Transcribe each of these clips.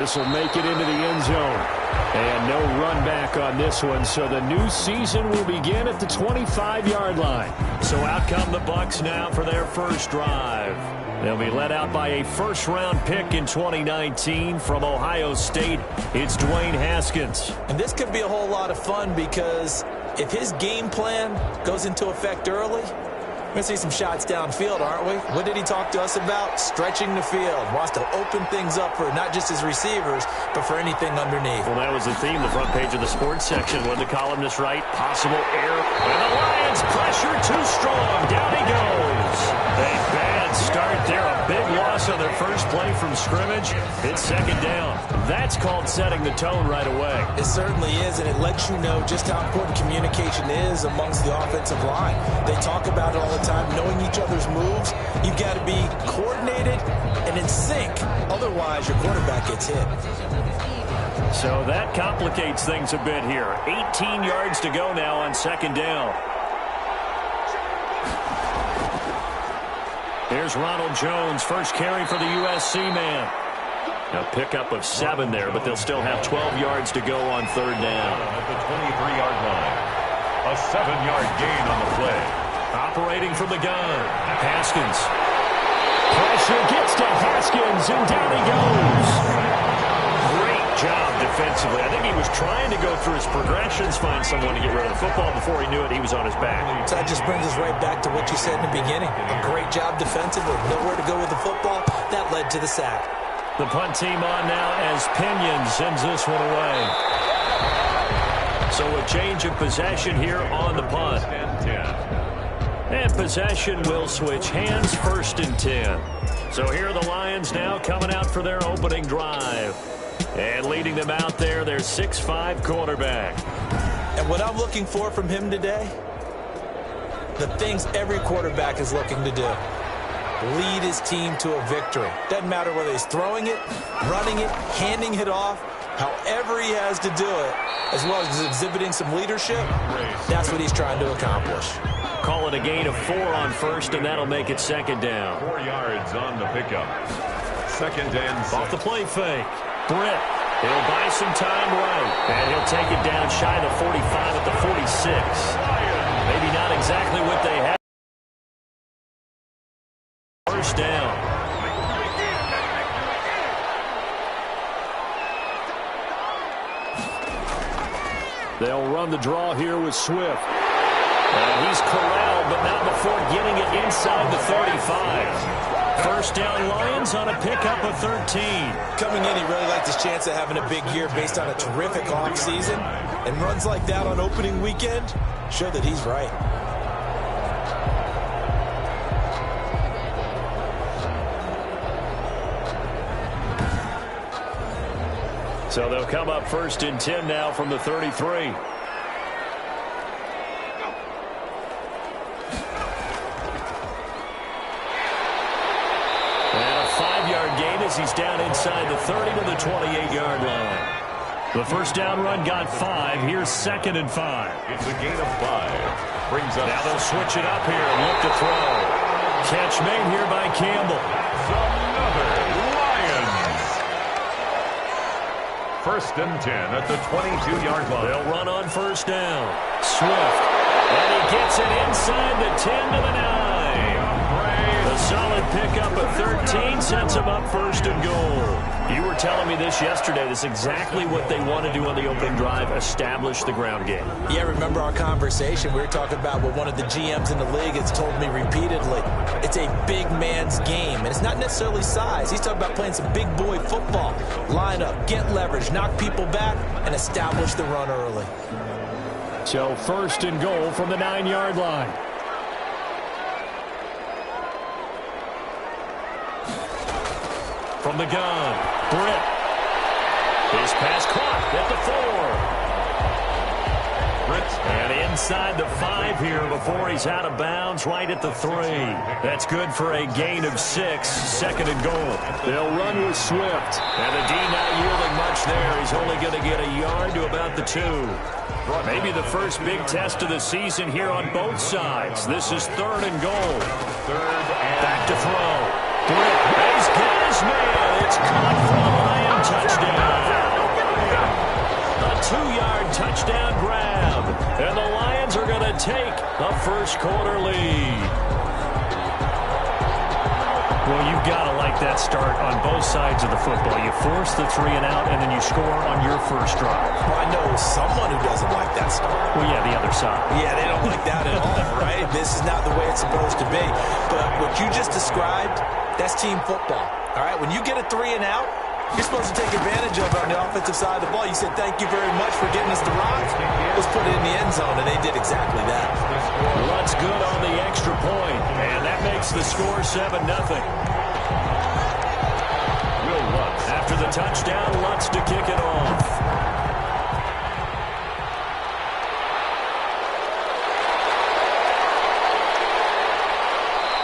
This will make it into the end zone. And no run back on this one, so the new season will begin at the 25-yard line. So out come the Bucs now for their first drive. They'll be led out by a first-round pick in 2019 from Ohio State. It's Dwayne Haskins. And this could be a whole lot of fun because if his game plan goes into effect early, we're going to see some shots downfield, aren't we? What did he talk to us about? Stretching the field. Wants to open things up for not just his receivers, but for anything underneath. Well, that was the theme, the front page of the sports section. When the columnist right, possible error. And the Lions pressure too strong. Down he goes. A bad start there. A big loss on their first play from scrimmage. It's second down. That's called setting the tone right away. It certainly is, and it lets you know just how important communication is amongst the offensive line. They talk about it all the time, knowing each other's moves. You've got to be coordinated and in sync. Otherwise, your quarterback gets hit. So that complicates things a bit here. 18 yards to go now on second down. Here's Ronald Jones, first carry for the USC man. A pickup of 7 there, but they'll still have 12 yards to go on third down. At the 23-yard line, a 7-yard gain on the play. Operating from the gun, Haskins. Pressure gets to Haskins, and down he goes. Great job defensively. I think he was trying to go through his progressions, find someone to get rid of the football. Before he knew it, he was on his back. So that just brings us right back to what you said in the beginning. A great job defensively. Nowhere to go with the football. That led to the sack. The punt team on now as Pinion sends this one away. So a change of possession here on the punt. And possession will switch hands, first and 10. So here are the Lions now coming out for their opening drive. And leading them out there, their 6'5" quarterback. And what I'm looking for from him today, the things every quarterback is looking to do. Lead his team to a victory. Doesn't matter whether he's throwing it, running it, handing it off, however he has to do it, as well as exhibiting some leadership, that's what he's trying to accomplish. Call it a gain of 4 on first, and that'll make it second down. 4 yards on the pickup. Second and 6. Off the play fake. Britt, he'll buy some time right, and he'll take it down shy of the 45 at the 46. Maybe not exactly what they had. First down. They'll run the draw here with Swift. And he's corralled, but not before getting it inside the 35. First down Lions on a pickup of 13. Coming in, he really liked his chance of having a big year based on a terrific offseason. And runs like that on opening weekend show that he's right. So they'll come up first and 10 now from the 33. He's down inside the 30 to the 28-yard line. The first down run got 5. Here's second and 5. It's a gain of 5. Brings up. Now they'll switch it up here and look to throw. Catch made here by Campbell. Another Lions. First and 10 at the 22-yard line. They'll run on first down. Swift. And he gets it inside the 10 to the 9. A solid pickup of 13 sets him up first and goal. You were telling me this yesterday. This is exactly what they want to do on the opening drive, establish the ground game. Yeah, remember our conversation. We were talking about what one of the GMs in the league has told me repeatedly. It's a big man's game, and it's not necessarily size. He's talking about playing some big boy football. Line up, get leverage, knock people back, and establish the run early. So first and goal from the 9-yard line. From the gun, Britt. His pass caught at the 4. Britt. And inside the 5 here before he's out of bounds, right at the 3. That's good for a gain of 6, second and goal. They'll run with Swift. And the D not yielding much there. He's only going to get a yard to about the 2. Maybe the first big test of the season here on both sides. This is third and goal. Back to throw. Britt. He's got his man. It's caught for the Lions. touchdown. A 2-yard touchdown grab. And the Lions are going to take a first-quarter lead. Well, you've got to like that start on both sides of the football. You force the 3 and out, and then you score on your first drive. Well, I know someone who doesn't like that start. Well, yeah, the other side. Yeah, they don't like that at all, right? This is not the way it's supposed to be. But what you just described, that's team football, all right? When you get a 3 and out, you're supposed to take advantage of it on the offensive side of the ball. You said, thank you very much for getting us the rock. Let's put it in the end zone, and they did exactly that. Lutz good on the extra point, and that makes the score 7-0. After the touchdown, Lutz to kick it off.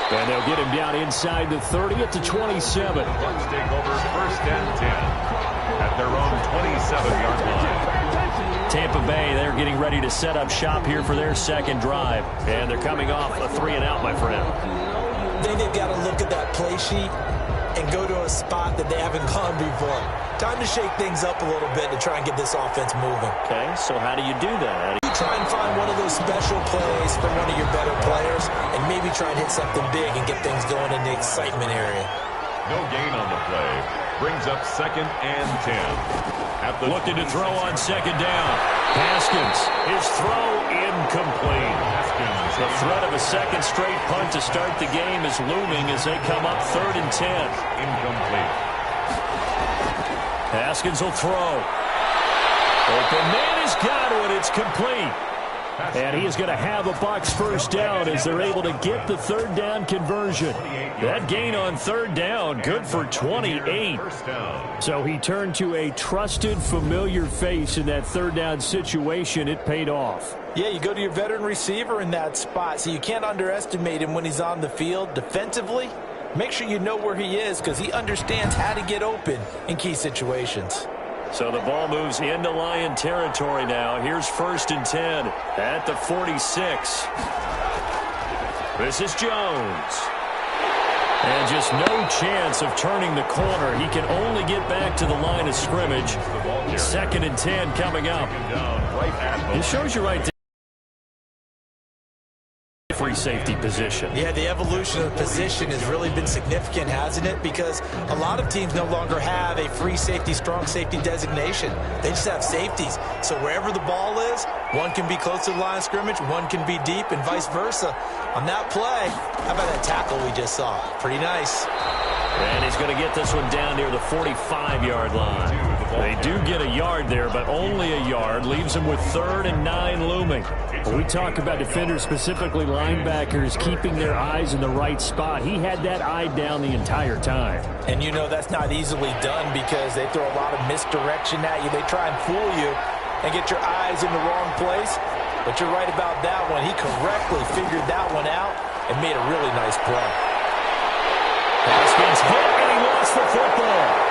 And they'll get him down inside the 30 at the 27. Let's take over 1st and 10 at their own 27-yard line. Tampa Bay, they're getting ready to set up shop here for their second drive. And they're coming off a 3 and out, my friend. I think they've got to look at that play sheet and go to a spot that they haven't gone before. Time to shake things up a little bit to try and get this offense moving. Okay, so how do you do that? You try and find one of those special plays from one of your better players and maybe try and hit something big and get things going in the excitement area. No gain on the play. Brings up 2nd and 10. Looking to throw on 2nd down. Haskins, his throw incomplete. The threat of a second straight punt to start the game is looming as they come up 3rd and 10. Incomplete. Haskins will throw. Open man has got it. It's complete. And he is going to have a Bucs first down as they're able to get the 3rd down conversion. That gain on 3rd down, good for 28. So he turned to a trusted, familiar face in that 3rd down situation. It paid off. Yeah, you go to your veteran receiver in that spot, so you can't underestimate him when he's on the field defensively. Make sure you know where he is because he understands how to get open in key situations. So the ball moves into Lion territory now. Here's 1st and 10 at the 46. This is Jones. And just no chance of turning the corner. He can only get back to the line of scrimmage. 2nd and 10 coming up. It shows you right there. Free safety position. Yeah, the evolution of the position has really been significant, hasn't it? Because a lot of teams no longer have a free safety, strong safety designation. They just have safeties. So wherever the ball is, one can be close to the line of scrimmage, one can be deep, and vice versa. On that play, how about that tackle we just saw? Pretty nice. And he's going to get this one down near the 45-yard line. They do get a yard there, but only a yard. Leaves them with 3rd and 9 looming. When we talk about defenders, specifically linebackers, keeping their eyes in the right spot, he had that eye down the entire time. And you know that's not easily done because they throw a lot of misdirection at you. They try and fool you and get your eyes in the wrong place. But you're right about that one. He correctly figured that one out and made a really nice play. Haskins hit, and he lost the football.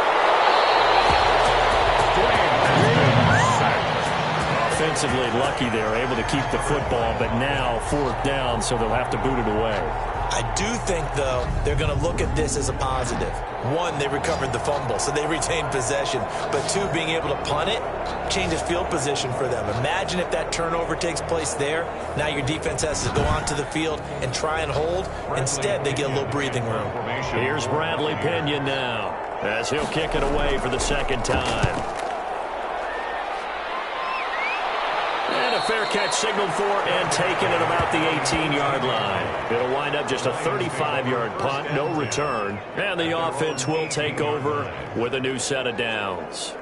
Offensively lucky they're able to keep the football, but now 4th down, so they'll have to boot it away. I do think, though, they're going to look at this as a positive. 1, they recovered the fumble, so they retained possession. But 2, being able to punt it changes field position for them. Imagine if that turnover takes place there. Now your defense has to go onto the field and try and hold. Instead, they get a little breathing room. Here's Bradley Pinion now as he'll kick it away for the 2nd time. And a fair catch signaled for and taken at about the 18-yard line. It'll wind up just a 35-yard punt, no return. And the offense will take over with a new set of downs.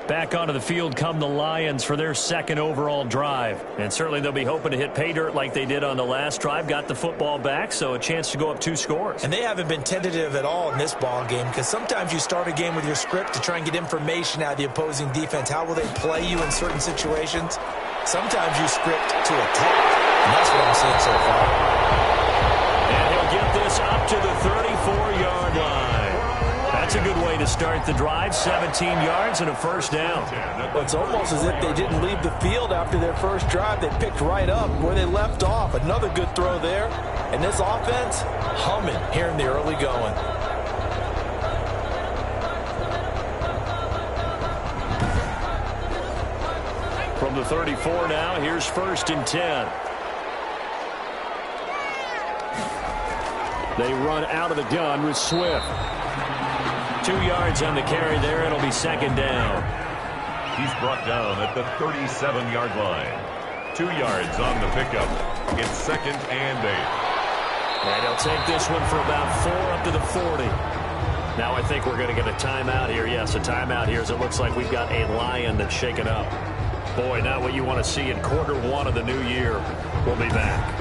Back onto the field come the Lions for their 2nd overall drive. And certainly they'll be hoping to hit pay dirt like they did on the last drive. Got the football back, so a chance to go up 2 scores. And they haven't been tentative at all in this ball game because sometimes you start a game with your script to try and get information out of the opposing defense. How will they play you in certain situations? Sometimes you script to attack, and that's what I'm seeing so far. And he'll get this up to the 34-yard line. That's a good way to start the drive. 17 yards and a 1st down. Well, it's almost as if they didn't leave the field after their first drive. They picked right up where they left off. Another good throw there. And this offense, humming here in the early going. the 34 now. Here's 1st and 10. They run out of the gun with Swift. 2 yards on the carry there. It'll be 2nd down. He's brought down at the 37-yard line. 2 yards on the pickup. It's 2nd and 8. And he'll take this one for about 4 up to the 40. Now I think we're going to get a timeout here. Yes, a timeout here as it looks like we've got a lion that's shaken up. Boy, not what you want to see in Q1 of the new year. We'll be back.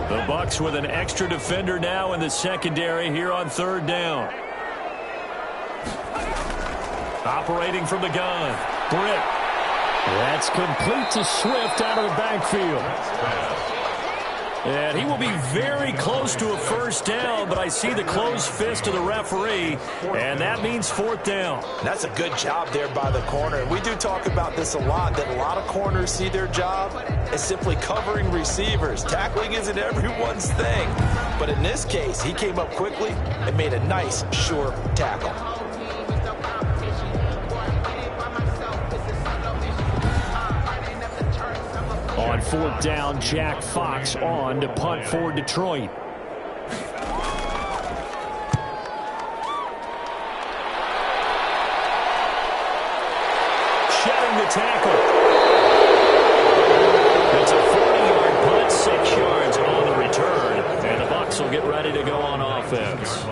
The Bucs with an extra defender now in the secondary here on 3rd down. Operating from the gun. Britt. That's complete to Swift out of the backfield. And he will be very close to a 1st down, but I see the closed fist of the referee, and that means 4th down. That's a good job there by the corner. We do talk about this a lot, that a lot of corners see their job as simply covering receivers. Tackling isn't everyone's thing. But in this case, he came up quickly and made a nice, sure tackle. On 4th down, Jack Fox on to punt for Detroit. Shedding the tackle. It's a 40-yard punt, 6 yards on the return. And the Bucs will get ready to go on offense.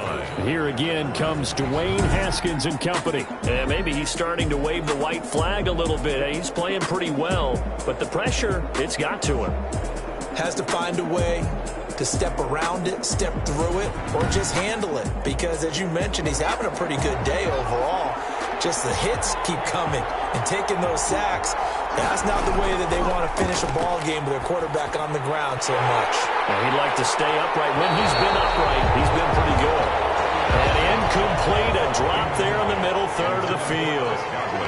Here again comes Dwayne Haskins and company. And maybe he's starting to wave the white flag a little bit. He's playing pretty well, but the pressure, it's got to him. Has to find a way to step around it, step through it, or just handle it. Because as you mentioned, he's having a pretty good day overall. Just the hits keep coming and taking those sacks. That's not the way that they want to finish a ball game with their quarterback on the ground so much. And he'd like to stay upright. When he's been upright, he's been pretty good. And incomplete, a drop there in the middle third of the field.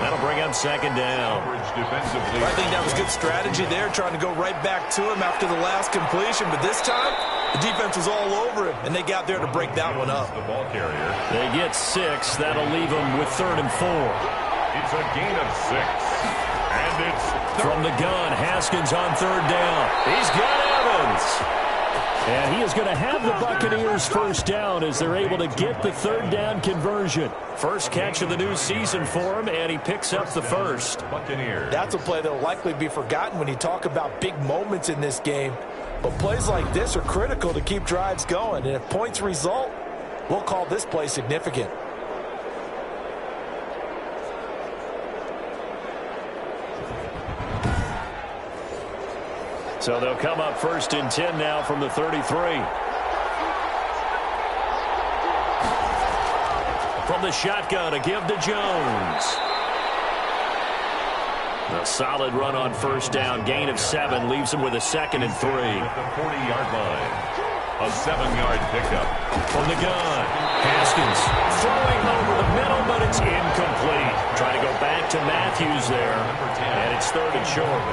That'll bring up 2nd down. I think that was good strategy there, trying to go right back to him after the last completion. But this time, the defense was all over him, and they got there to break that one up. The ball carrier. They get 6. That'll leave them with 3rd and 4. It's a gain of 6. And it's from the gun. Haskins on 3rd down. He's got Evans. And he is going to have the Buccaneers 1st down as they're able to get the 3rd down conversion. First catch of the new season for him, and he picks up the 1st. Buccaneers. That's a play that will likely be forgotten when you talk about big moments in this game. But plays like this are critical to keep drives going. And if points result, we'll call this play significant. So they'll come up 1st and 10 now from the 33. From the shotgun, a give to Jones. A solid run on 1st down. Gain of 7 leaves him with a 2nd and 3. At the 40-yard line. A 7-yard pickup. From the gun, Haskins throwing over the middle, but it's incomplete. Trying to go back to Matthews there, and it's 3rd and short.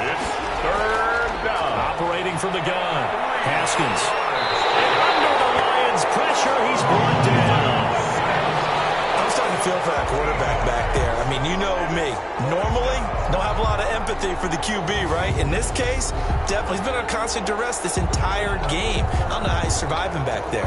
It's 3rd down. Operating from the gun. Haskins. And under the Lions' pressure, he's brought down. I'm starting to feel for that quarterback back there. I mean, you know me. Normally, don't have a lot of empathy for the QB, right? In this case, definitely. He's been on constant duress this entire game. I don't know how he's surviving back there.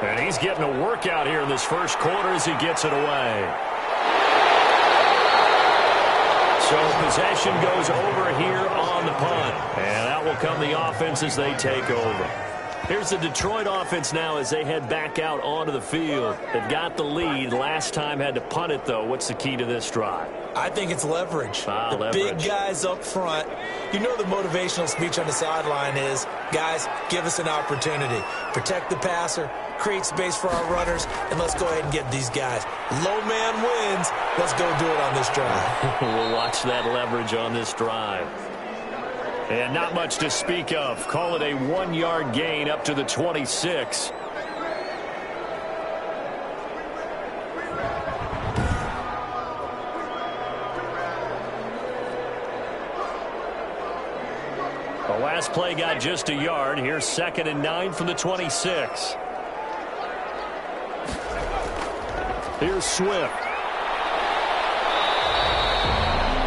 And he's getting a workout here in this 1st quarter as he gets it away. So possession goes over here on the punt. And out will come the offense as they take over. Here's the Detroit offense now as they head back out onto the field. They've got the lead. Last time had to punt it, though. What's the key to this drive? I think it's leverage. Leverage. Big guys up front. You know the motivational speech on the sideline is, guys, give us an opportunity. Protect the passer, create space for our runners, and let's go ahead and get these guys. Low man wins. Let's go do it on this drive. We'll watch that leverage on this drive. And not much to speak of. Call it a 1-yard gain up to the 26. Last play got just a yard. Here's 2nd and 9 from the 26. Here's Swift.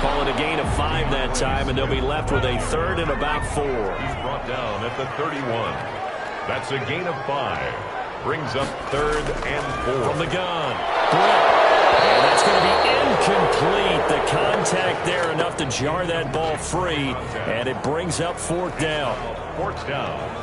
Call it a gain of 5 that time, and they'll be left with a 3rd and about 4. He's brought down at the 31. That's a gain of 5. Brings up 3rd and 4. From the gun. And that's going to be incomplete. The contact there enough to jar that ball free, and it brings up 4th down. 4th down.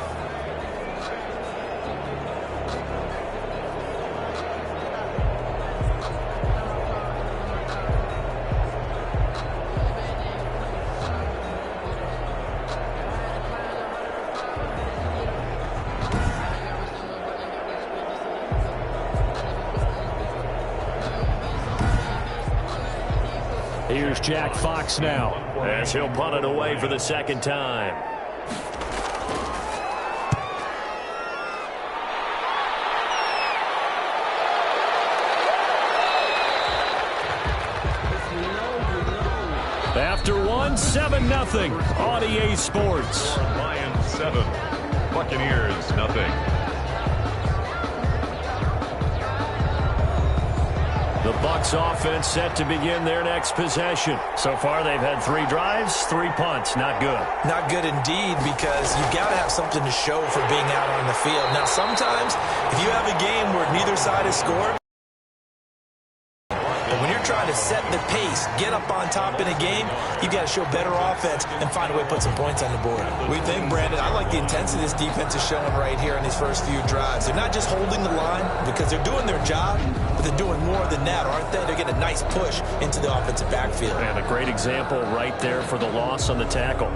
Here's Jack Fox now, as he'll punt it away for the 2nd time. After 1, 7-0 on EA Sports. Lions 7, Buccaneers nothing. The Bucs offense set to begin their next possession. So far, they've had 3 drives, 3 punts. Not good. Not good indeed, because you've got to have something to show for being out on the field. Now, sometimes, if you have a game where neither side has scored, but when you're trying to set the pace, get up on top in a game, you've got to show better offense and find a way to put some points on the board. What do you think, Brandon? I like the intensity this defense is showing right here in these first few drives. They're not just holding the line because they're doing their job, but they're doing more than that, aren't they? They're getting a nice push into the offensive backfield. And a great example right there for the loss on the tackle.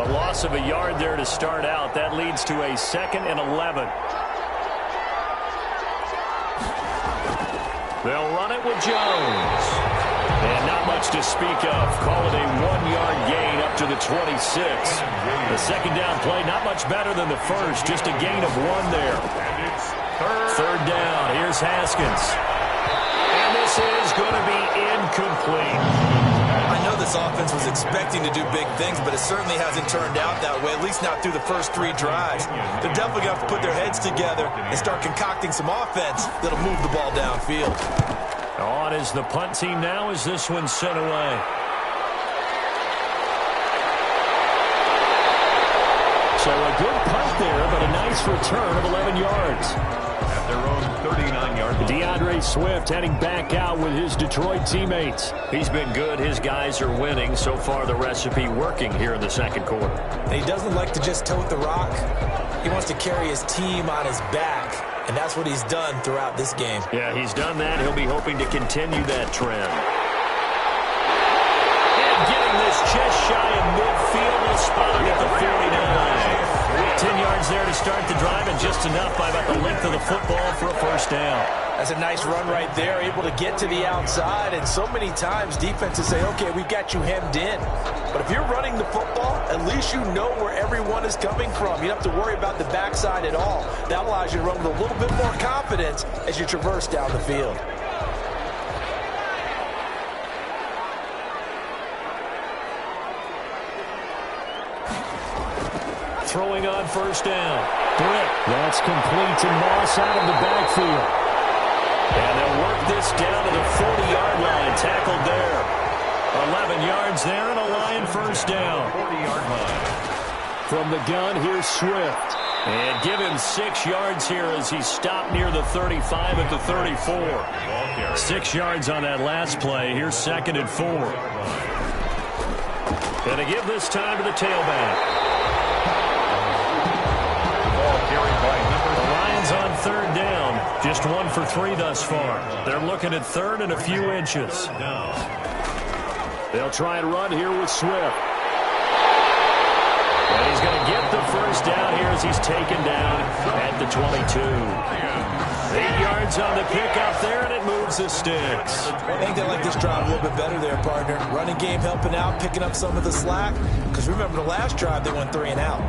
A loss of a yard there to start out. That leads to a 2nd and 11. They'll run it with Jones. And not much to speak of. Call it a 1-yard gain up to the 26. The 2nd down play, not much better than the first. Just a gain of 1 there. And it's 3rd down. Here's Haskins. And this is going to be incomplete. I know this offense was expecting to do big things, but it certainly hasn't turned out that way, at least not through the first 3 drives. They're definitely going to have to put their heads together and start concocting some offense that'll move the ball downfield. On is the punt team now as this one's sent away. So a good punt there, but a nice return of 11 yards. at their own 39-yard line. DeAndre Swift heading back out with his Detroit teammates. He's been good. His guys are winning. So far, the recipe working here in the second quarter. He doesn't like to just tote the rock. He wants to carry his team on his back, and that's what he's done throughout this game. Yeah, he's done that. He'll be hoping to continue that trend. And getting this just shy of midfield, a spot at the 49. 10 yards there to start the drive, and just enough by about the length of the football for a first down. That's a nice run right there, able to get to the outside, and so many times defenses say, okay, we've got you hemmed in. But if you're running the football, at least you know where everyone is coming from. You don't have to worry about the backside at all. That allows you to run with a little bit more confidence as you traverse down the field. Throwing on first down. Britt. That's complete to Moss out of the backfield. And they'll work this down to the 40-yard line. Tackled there. 11 yards there and a Lion first down. 40-yard line. From the gun, here's Swift. And give him 6 yards here as he stopped near the 35 at the 34. 6 yards on that last play. Here's 2nd and 4. Going to give this time to the tailback. The Lions on third down. Just 1 for 3 thus far. They're looking at third and a few inches. They'll try and run here with Swift. And he's going to get the first down here as he's taken down at the 22. 8 yards on the pickup there, and it moves the sticks. I think they like this drive a little bit better there, partner. Running game helping out, picking up some of the slack. Because remember the last drive, they went 3 and out.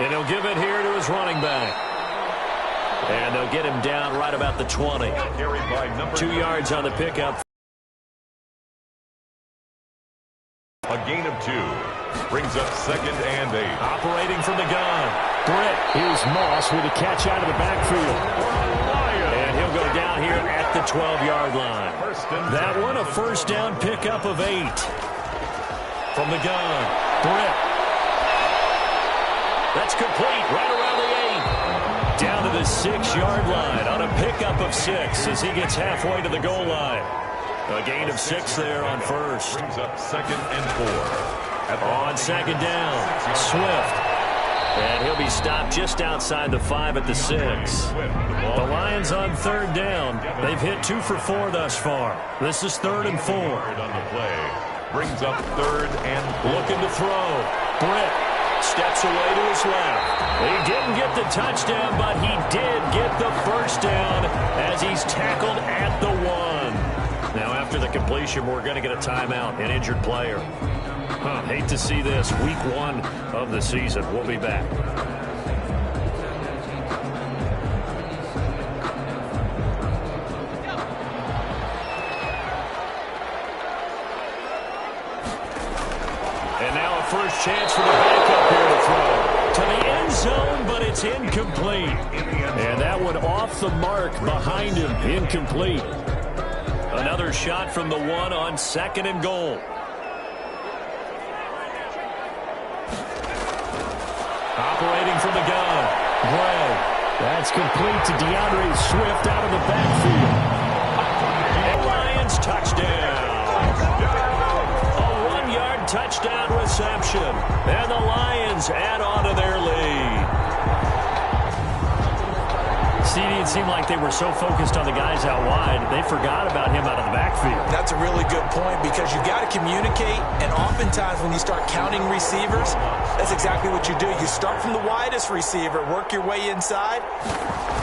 And he'll give it here to his running back. And they'll get him down right about the 20. 2 yards on the pickup. A gain of 2. Brings up 2nd and 8. Operating from the gun. Britt. Here's Moss with a catch out of the backfield. And he'll go down here at the 12-yard line. That one a first down pickup of 8. From the gun. Britt. That's complete right around the 8. Down to the 6-yard line on a pickup of 6 as he gets halfway to the goal line. A gain of 6 there on first. Brings up 2nd and 4. On 2nd down, Swift. And he'll be stopped just outside the 5 at the 6. The Lions on 3rd down. They've hit 2 for 4 thus far. This is 3rd and 4. On the play. Brings up 3rd and 4. Looking to throw. Britt steps away to his left. He didn't get the touchdown, but he did get the first down as he's tackled at the 1. Now, after the completion, we're going to get a timeout, an injured player. Hate to see this. Week 1 of the season. We'll be back. And now a first chance for the backup here to throw. To the end zone, but it's incomplete. And that one off the mark behind him. Incomplete. Another shot from the 1 on 2nd and goal. Operating from the gun. Gray. That's complete to DeAndre Swift out of the backfield. And Lions touchdown. A 1-yard touchdown reception. And the Lions add on to their lead. It seemed like they were so focused on the guys out wide, they forgot about him out of the backfield. That's a really good point because you've got to communicate, and oftentimes when you start counting receivers, that's exactly what you do. You start from the widest receiver, work your way inside.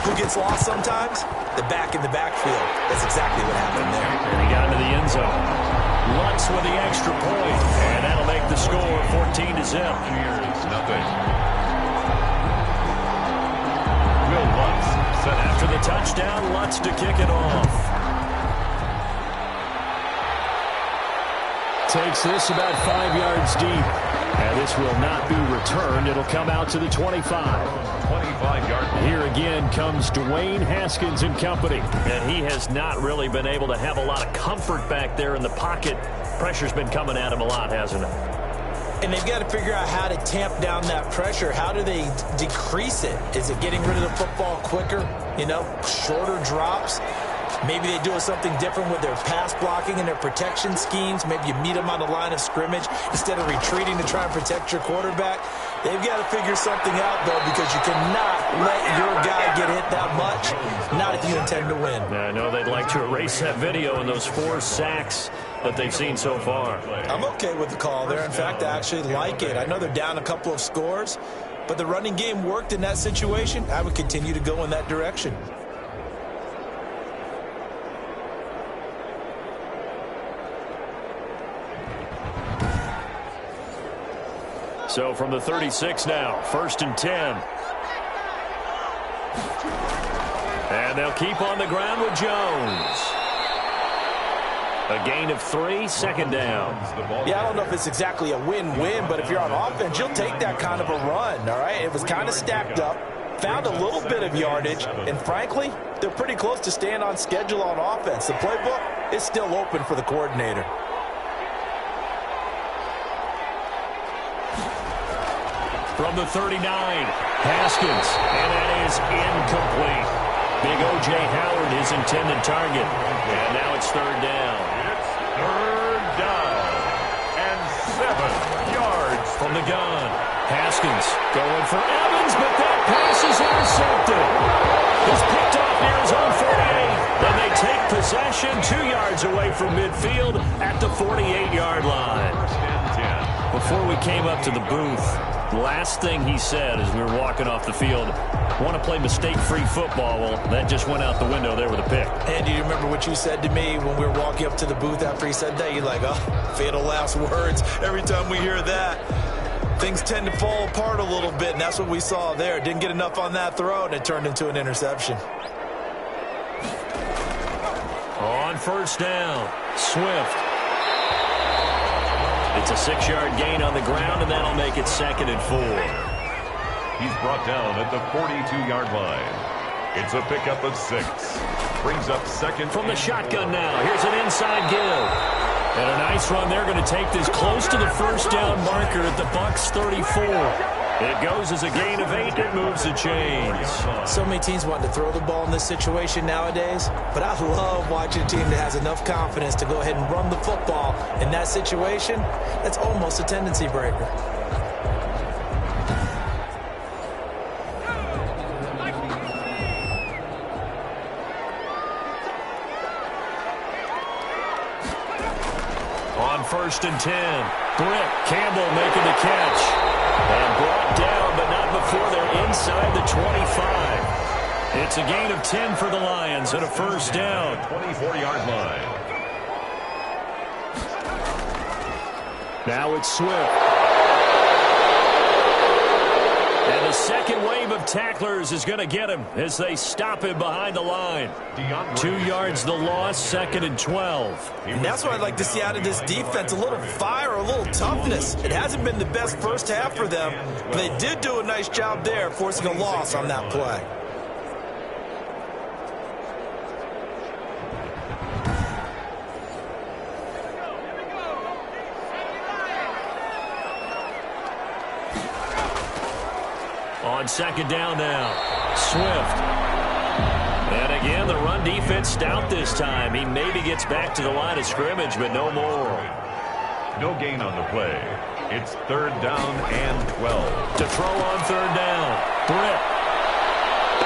Who gets lost sometimes? The back in the backfield. That's exactly what happened there. And he got into the end zone. Lutz with the extra point, and that'll make the score 14-0. Here's nothing. Will Lutz. After the touchdown, Lutz to kick it off. Takes this about 5 yards deep. And this will not be returned. It'll come out to the 25. 25-yard. Here again comes Dwayne Haskins and company. And he has not really been able to have a lot of comfort back there in the pocket. Pressure's been coming at him a lot, hasn't it? And they've got to figure out how to tamp down that pressure. How do they decrease it? Is it getting rid of the football quicker? You know, shorter drops? Maybe they do something different with their pass blocking and their protection schemes. Maybe you meet them on the line of scrimmage instead of retreating to try and protect your quarterback. They've got to figure something out, though, because you cannot let your guy get hit that much, not if you intend to win. I know they'd like to erase that video and those 4 sacks that they've seen so far. I'm okay with the call there. In fact, I actually like it. I know they're down a couple of scores, but the running game worked in that situation. I would continue to go in that direction. So from the 36 now, 1st and 10. And they'll keep on the ground with Jones. A gain of 3, 2nd down. Yeah, I don't know if it's exactly a win-win, but if you're on offense, you'll take that kind of a run, all right? It was kind of stacked up, found a little bit of yardage, and frankly, they're pretty close to staying on schedule on offense. The playbook is still open for the coordinator. From the 39, Haskins, and that is incomplete. Big O.J. Howard, his intended target. And now it's 3rd down. It's 3rd down and 7 yards from the gun. Haskins going for Evans, but that pass is intercepted. He's picked off near his own 48. Then they take possession 2 yards away from midfield at the 48-yard line. Before we came up to the booth, last thing he said as we were walking off the field, want to play mistake-free football. Well, that just went out the window there with a pick. And do you remember what you said to me when we were walking up to the booth after he said that? You're like, oh, fatal last words every time we hear that. things tend to fall apart a little bit, and that's what we saw there. Didn't get enough on that throw, and it turned into an interception. On first down, Swift. It's a 6-yard gain on the ground, and that'll make it 2nd and 4. He's brought down at the 42-yard line. It's a pickup of 6. Brings up 2nd. From the shotgun now, here's an inside give. And a nice run. They're going to take this close to the first down marker at the Bucs 34. It goes as a gain of 8. It moves the chains. So many teams want to throw the ball in this situation nowadays, but I love watching a team that has enough confidence to go ahead and run the football in that situation. That's almost a tendency breaker. On 1st and 10, Britt Campbell making the catch. And brought down, but not before they're inside the 25. It's a gain of 10 for the Lions and a first down. 24-yard line. Now it's Swift. And the second wave of tacklers is going to get him as they stop him behind the line. 2 yards the loss, 2nd and 12. And that's what I'd like to see out of this defense, a little fire, a little toughness. It hasn't been the best first half for them, but they did do a nice job there, forcing a loss on that play. On 2nd down now, Swift. And again, the run defense stout this time. He maybe gets back to the line of scrimmage, but no more. No gain on the play. It's 3rd down and 12. To throw on 3rd down, Britt.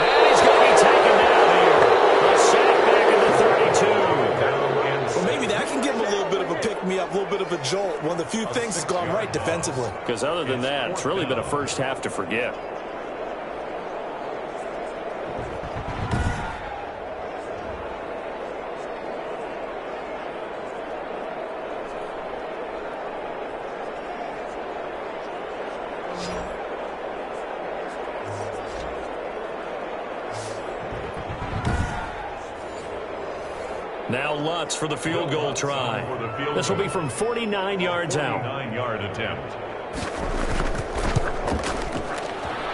And he's going to be taken down here. A sack back at the 32. Well, maybe that can give him a little bit of a pick-me-up, a little bit of a jolt. One of the few things that's gone right defensively. Because other than that, it's really been a first half to forget. Now Lutz for the field goal try. This will be from 49 yards out. 49-yard attempt.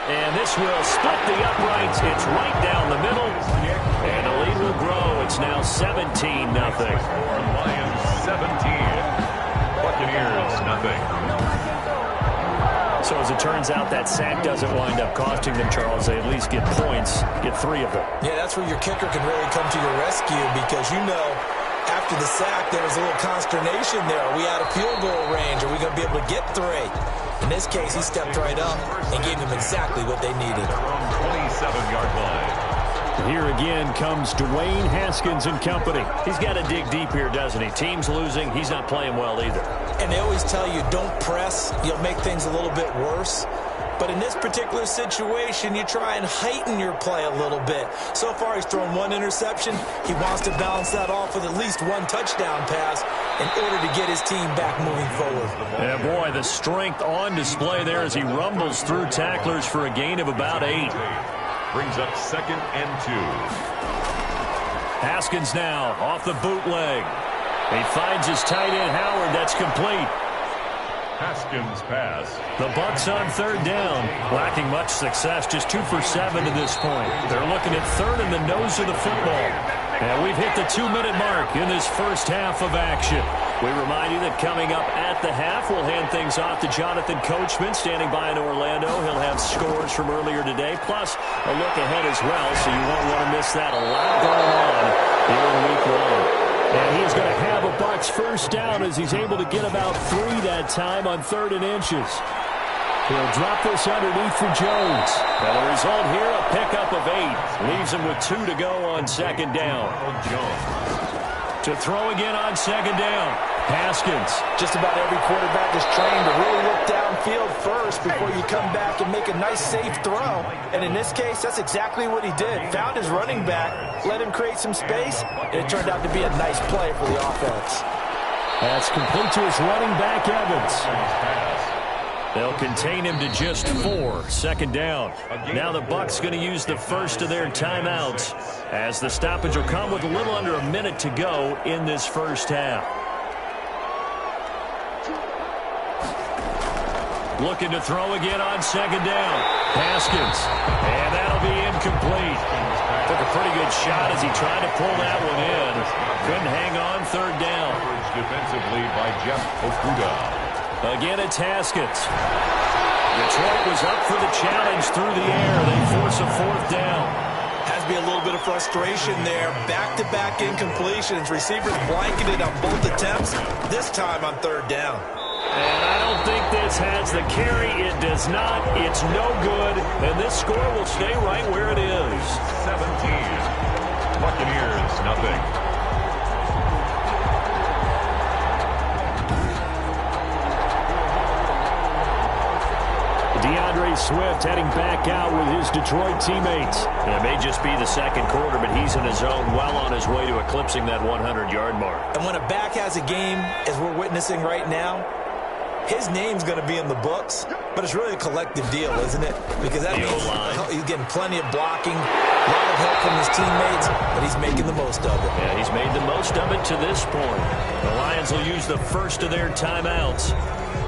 And this will split the uprights. It's right down the middle. And the lead will grow. It's now 17-0. Lions 17. Buccaneers nothing. So as it turns out, that sack doesn't wind up costing them, Charles. They at least get points, get 3 of them. Yeah, that's where your kicker can really come to your rescue because, you know, after the sack, there was a little consternation there. Are we out of field goal range? Are we going to be able to get 3? In this case, he stepped right up and gave them exactly what they needed. 27-yard line. Here again comes Dwayne Haskins and company. He's got to dig deep here, doesn't he? Team's losing. He's not playing well either. And they always tell you, don't press. You'll make things a little bit worse. But in this particular situation, you try and heighten your play a little bit. So far, he's thrown 1 interception. He wants to balance that off with at least 1 touchdown pass in order to get his team back moving forward. Yeah, boy, the strength on display there as he rumbles through tacklers for a gain of about 8. Brings up 2nd and 2. Haskins now off the bootleg. He finds his tight end, Howard. That's complete. Haskins pass. The Bucs on 3rd down, lacking much success, just 2 for 7 to this point. They're looking at 3rd in the nose of the football. And we've hit the 2-minute mark in this first half of action. We remind you that coming up at the half, we'll hand things off to Jonathan Coachman, standing by in Orlando. He'll have scores from earlier today, plus a look ahead as well, so you won't want to miss that. A lot going on here in Week 1. And he's going to have a Bucs first down as he's able to get about 3 that time on 3rd and inches. He'll drop this underneath for Jones. And the result here, a pickup of 8. Leaves him with 2 to go on 2nd down. To throw again on 2nd down. Haskins. Just about every quarterback is trained to really look downfield first before you come back and make a nice, safe throw. And in this case, that's exactly what he did. Found his running back, let him create some space, and it turned out to be a nice play for the offense. That's complete to his running back, Evans. They'll contain him to just 4. Second down. Now the Bucs going to use the first of their timeouts as the stoppage will come with a little under a minute to go in this first half. Looking to throw again on second down. Haskins. And that'll be incomplete. Took a pretty good shot as he tried to pull that one in. Couldn't hang on third down. Defensively by Jeff Okuda. Again, it's Haskins. Detroit was up for the challenge through the air. They force a fourth down. Has to be a little bit of frustration there. Back-to-back incompletions. Receivers blanketed on both attempts. This time on third down. And I don't think this has the carry. It does not. It's no good. And this score will stay right where it is. 17. Buccaneers, nothing. DeAndre Swift heading back out with his Detroit teammates. It may just be the second quarter, but he's in his zone, well on his way to eclipsing that 100-yard mark. And when a back has a game, as we're witnessing right now, his name's going to be in the books, but it's really a collective deal, isn't it? Because that means he's getting plenty of blocking, a lot of help from his teammates, but he's making the most of it. Yeah, he's made the most of it to this point. The Lions will use the first of their timeouts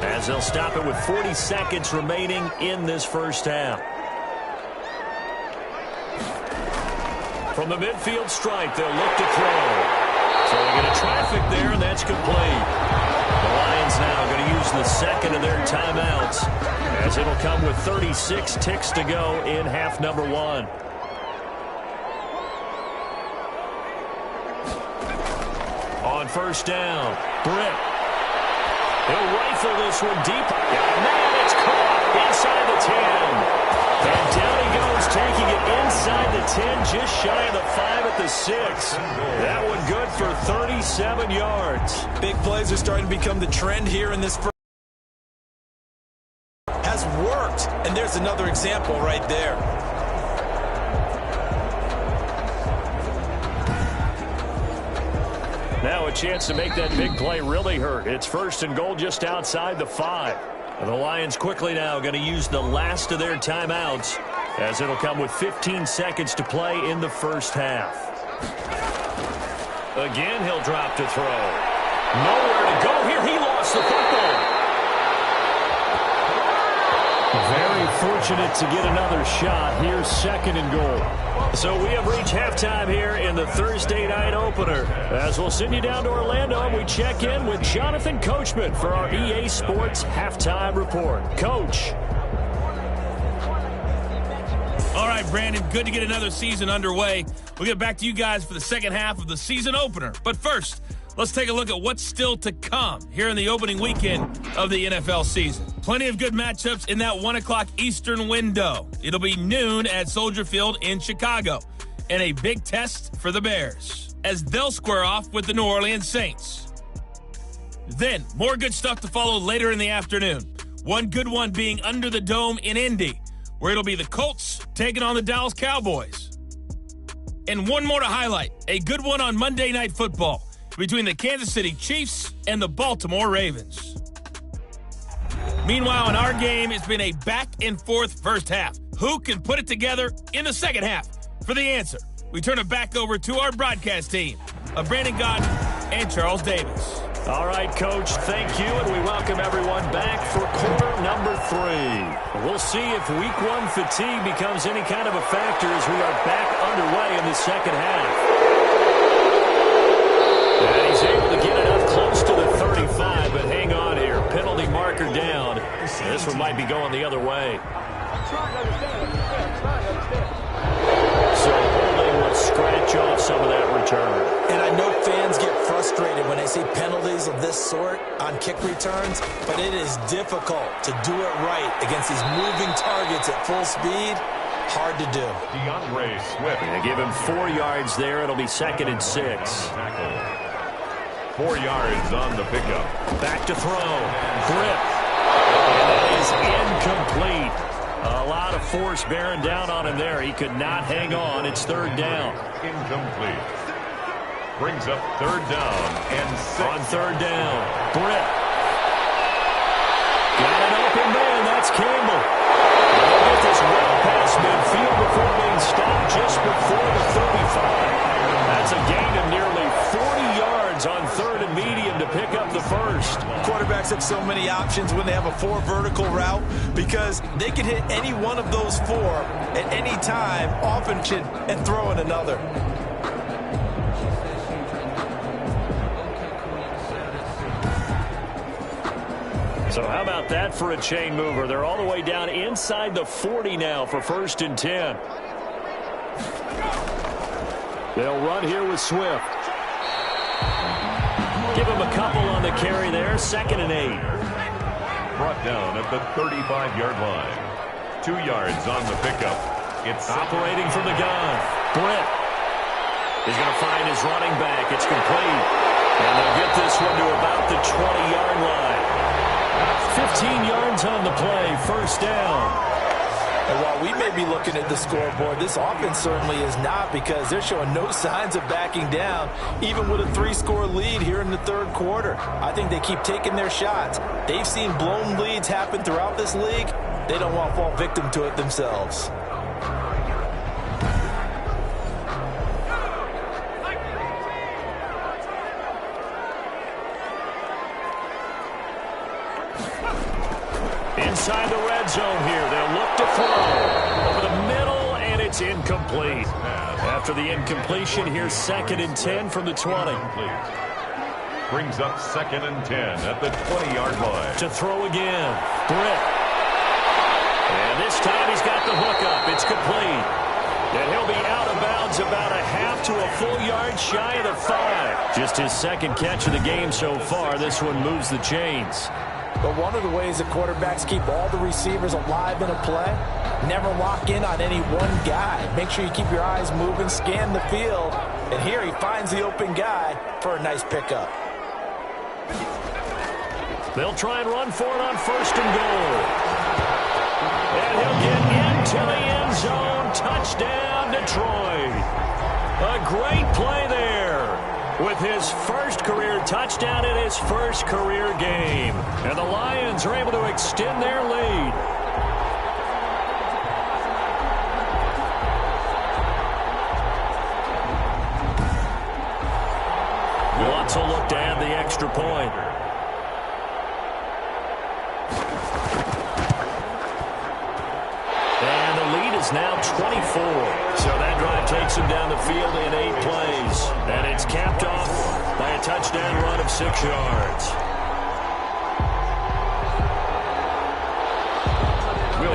as they'll stop it with 40 seconds remaining in this first half. From the midfield stripe, they'll look to throw. So they get a traffic there, and that's complete. The Lions now going to use the second of their timeouts as it'll come with 36 ticks to go in half number 1. On first down, Britt. He'll rifle this one deep. And man, it's caught inside the 10. And down he goes, taking it inside the 10, just shy of the 5 at the 6. That one good for 37 yards. Big plays are starting to become the trend here in this first. Has worked, and there's another example right there. Now a chance to make that big play really hurt. It's first and goal just outside the 5. And the Lions quickly now going to use the last of their timeouts as it'll come with 15 seconds to play in the first half. Again, he'll drop to throw. Nowhere to go here. He lost the football. Very fortunate to get another shot. Here's second and goal. So we have reached halftime here in the Thursday night opener. As we'll send you down to Orlando, and we check in with Jonathan Coachman for our EA Sports Halftime Report. Coach. All right, Brandon, good to get another season underway. We'll get back to you guys for the second half of the season opener. But first, let's take a look at what's still to come here in the opening weekend of the NFL season. Plenty of good matchups in that 1 o'clock Eastern window. It'll be noon at Soldier Field in Chicago. And a big test for the Bears as they'll square off with the New Orleans Saints. Then, more good stuff to follow later in the afternoon. One good one being under the dome in Indy, where it'll be the Colts taking on the Dallas Cowboys. And one more to highlight, a good one on Monday Night Football between the Kansas City Chiefs and the Baltimore Ravens. Meanwhile, in our game, it's been a back-and-forth first half. Who can put it together in the second half? For the answer, we turn it back over to our broadcast team of Brandon Gott and Charles Davis. All right, Coach, thank you, and we welcome everyone back for quarter number 3. We'll see if week 1 fatigue becomes any kind of a factor as we are back underway in the second half. And he's able to get it up close to the 35, but hang on here. Penalty marker down. This one might be going the other way. So holding will scratch off some of that return. And I know fans get frustrated when they see penalties of this sort on kick returns, but it is difficult to do it right against these moving targets at full speed. Hard to do. DeAndre Swift. They give him 4 yards there. It'll be second and 6. 4 yards on the pickup. Back to throw. Grip. And that is incomplete. A lot of force bearing down on him there. He could not hang on. It's third down. Incomplete. Brings up third down and 6. On third down, Britt. Got an open man have so many options when they have a 4 vertical route because they can hit any one of those 4 at any time, often and throw in another. So how about that for a chain mover? They're all the way down inside the 40 now for 1st and 10. They'll run here with Swift. Give him a couple on the carry there. 2nd and 8. Brought down at the 35-yard line. 2 yards on the pickup. It's operating from the gun. Britt is going to find his running back. It's complete. And they'll get this one to about the 20-yard line. 15 yards on the play. 1st down. And while we may be looking at the scoreboard, this offense certainly is not because they're showing no signs of backing down, even with a 3-score lead here in the 3rd quarter. I think they keep taking their shots. They've seen blown leads happen throughout this league. They don't want to fall victim to it themselves. Inside the red zone here. They'll look to throw. Over the middle, and it's incomplete. After the incompletion, here's 2nd and 10 from the 20. Brings up 2nd and 10 at the 20-yard line. To throw again. Britt. And this time he's got the hookup. It's complete. And he'll be out of bounds about a half to a full yard shy of the 5. Just his 2nd catch of the game so far. This one moves the chains. But one of the ways that quarterbacks keep all the receivers alive in a play, never lock in on any one guy. Make sure you keep your eyes moving, scan the field, and here he finds the open guy for a nice pickup. They'll try and run for it on 1st and goal. And he'll get into the end zone. Touchdown, Detroit. A great play there. With his 1st career touchdown in his 1st career game. And the Lions are able to extend their lead. Wants a look to add the extra point. And the lead is now 24. So that drive takes him down the field in 8 plays. And it's capped off by a touchdown run of 6 yards.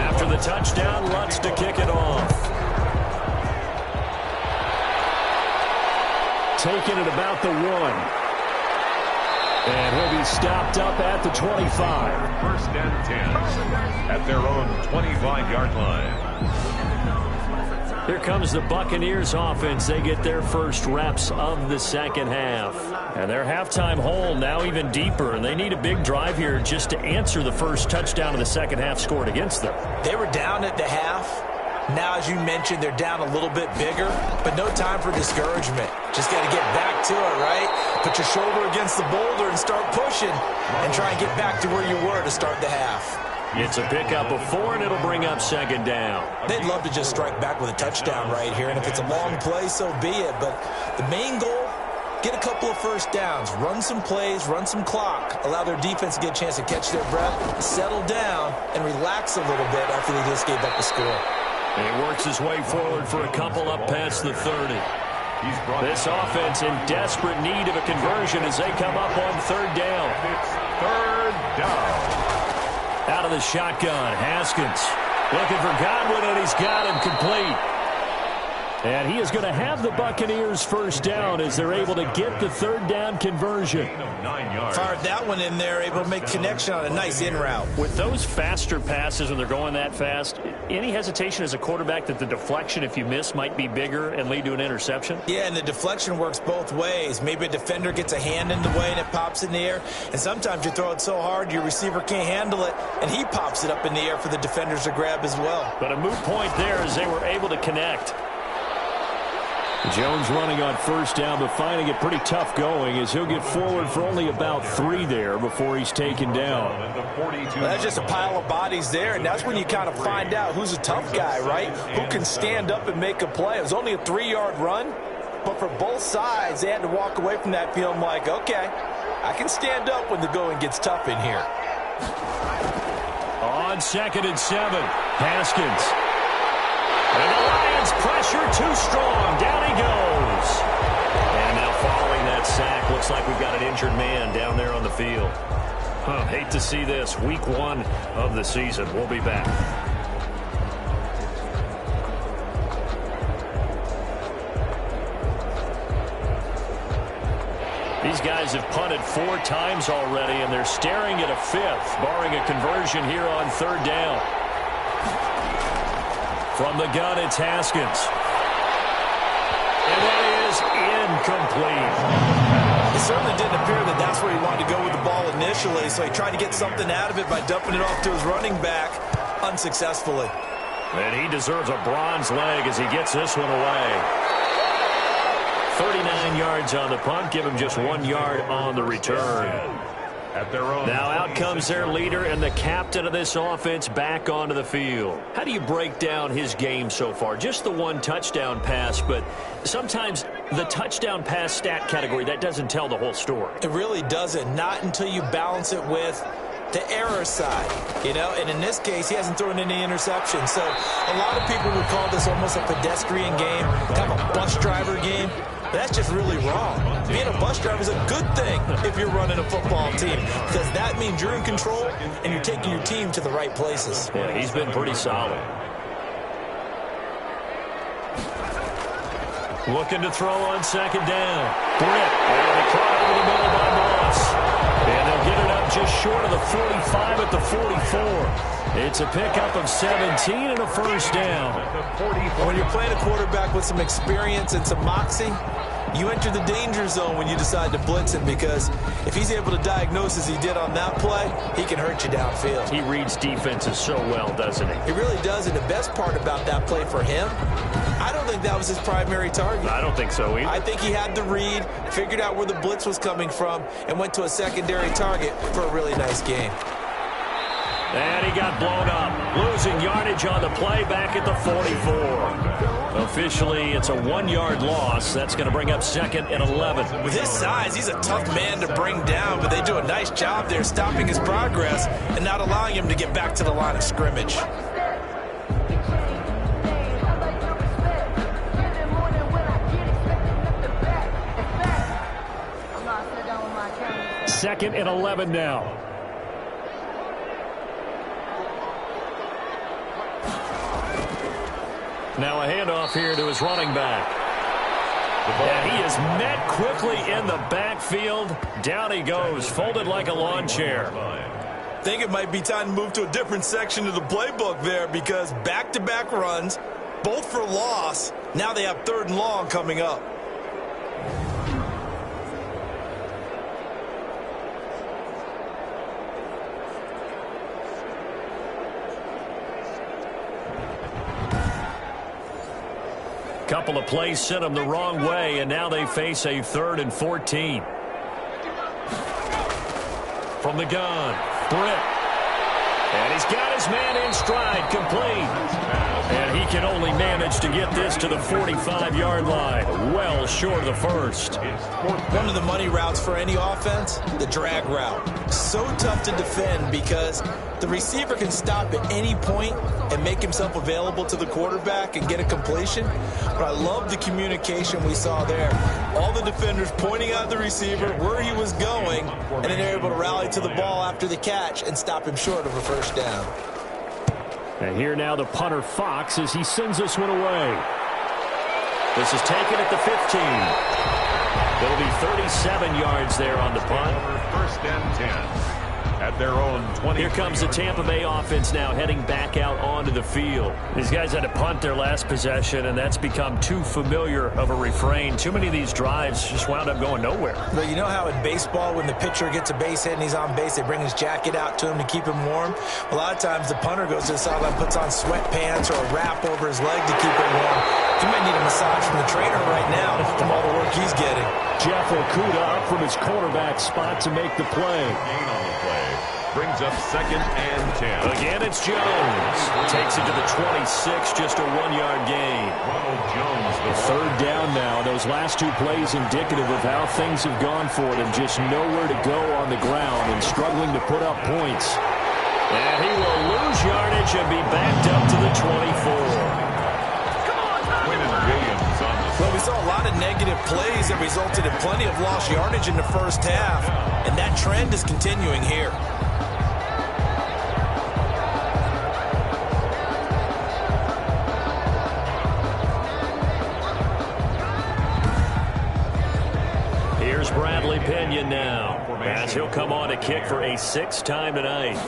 After the touchdown, Lutz to kick it off. Taking it about the 1. And he'll be stopped up at the 25. 1st and 10 at their own 25-yard line. Here comes the Buccaneers offense. They get their first reps of the 2nd half. And their halftime hole now even deeper. And they need a big drive here just to answer the first touchdown of the 2nd half scored against them. They were down at the half. Now, as you mentioned, they're down a little bit bigger, but no time for discouragement. Just got to get back to it, right? Put your shoulder against the boulder and start pushing and try and get back to where you were to start the half. It's a pickup of 4, and it'll bring up 2nd down. They'd love to just strike back with a touchdown right here, and if it's a long play, so be it. But the main goal, get a couple of 1st downs, run some plays, run some clock, allow their defense to get a chance to catch their breath, settle down, and relax a little bit after they just gave up the score. And he works his way forward for a couple up past the 30. This offense in desperate need of a conversion as they come up on 3rd down. It's 3rd down. Out of the shotgun, Haskins looking for Godwin, and he's got him complete. And he is going to have the Buccaneers first down as they're able to get the 3rd down conversion. Fired that one in there, able to make connection on a nice in route. With those faster passes when they're going that fast, any hesitation as a quarterback that the deflection, if you miss, might be bigger and lead to an interception? Yeah, and the deflection works both ways. Maybe a defender gets a hand in the way and it pops in the air. And sometimes you throw it so hard your receiver can't handle it, and he pops it up in the air for the defenders to grab as well. But a moot point there as they were able to connect. Jones running on 1st down, but finding it pretty tough going as he'll get forward for only about 3 there before he's taken down. Well, that's just a pile of bodies there, and that's when you kind of find out who's a tough guy, right? Who can stand up and make a play. It was only a 3-yard run, but for both sides, they had to walk away from that feeling like, okay, I can stand up when the going gets tough in here. On 2nd and 7, Haskins. And the Lions pressure too strong. Down he goes. And now following that sack, looks like we've got an injured man down there on the field. Hate to see this. Week 1 of the season. We'll be back. These guys have punted 4 times already, and they're staring at a 5th, barring a conversion here on 3rd down. From the gun, it's Haskins. And that is incomplete. It certainly didn't appear that that's where he wanted to go with the ball initially, so he tried to get something out of it by dumping it off to his running back unsuccessfully. And he deserves a bronze leg as he gets this one away. 39 yards on the punt, give him just 1 yard on the return. At their own now out comes their leader and the captain of this offense back onto the field. How do you break down his game so far? Just the 1 touchdown pass, but sometimes the touchdown pass stat category, that doesn't tell the whole story. It really doesn't, not until you balance it with the error side, and in this case, he hasn't thrown any interceptions. So a lot of people would call this almost a pedestrian game, kind of a bus driver game. That's just really wrong. Being a bus driver is a good thing if you're running a football team, because that means you're in control and you're taking your team to the right places. Yeah, he's been pretty solid. Looking to throw on 2nd down. Britt, and he caught over the middle by Moss. And they'll get it up just short of the 45 at the 44. It's a pickup of 17 and a 1st down. When you're playing a quarterback with some experience and some moxie, you enter the danger zone when you decide to blitz him, because if he's able to diagnose as he did on that play, he can hurt you downfield. He reads defenses so well, doesn't he? He really does, and the best part about that play for him, I don't think that was his primary target. I don't think so either. I think he had the read, figured out where the blitz was coming from, and went to a secondary target for a really nice game. And he got blown up, losing yardage on the play back at the 44. Officially, it's a 1-yard loss. That's going to bring up 2nd and 11. With his size, he's a tough man to bring down, but they do a nice job there stopping his progress and not allowing him to get back to the line of scrimmage. Second and 11 now. Now a handoff here to his running back. And he is met quickly in the backfield. Down he goes, folded like a lawn chair. I think it might be time to move to a different section of the playbook there, because back-to-back runs, both for loss. Now they have 3rd and long coming up. Couple of plays sent them the wrong way, and now they face a 3rd and 14. From the gun, Britt. And he's got his man in stride, complete. And he can only manage to get this to the 45-yard line, well short of the 1st. One of the money routes for any offense, the drag route. So tough to defend because the receiver can stop at any point and make himself available to the quarterback and get a completion. But I love the communication we saw there. All the defenders pointing out the receiver, where he was going, and then they're able to rally to the ball after the catch and stop him short of a 1st down. And here now the punter Fox as he sends this one away. This is taken at the 15. There'll be 37 yards there on the punt. 1st and 10. At their own 20. Here comes the Tampa Bay offense now heading back out onto the field. These guys had to punt their last possession, and that's become too familiar of a refrain. Too many of these drives just wound up going nowhere. But you know how in baseball, when the pitcher gets a base hit and he's on base, they bring his jacket out to him to keep him warm? A lot of times the punter goes to the sideline, puts on sweatpants or a wrap over his leg to keep it warm. He might need a massage from the trainer right now from all the work he's getting. Jeff Okudah up from his quarterback spot to make the play. Gain on the play. brings up 2nd and 10. Again, it's Jones. Takes it to the 26, just a 1-yard gain. Ronald Jones, the third down now. Those last two plays indicative of how things have gone for them. Just nowhere to go on the ground and struggling to put up points. And he will lose yardage and be backed up to the 24. Well, we saw a lot of negative plays that resulted in plenty of lost yardage in the first half, and that trend is continuing here. Here's Bradley Pinion now, as he'll come on to kick for a 6th time tonight.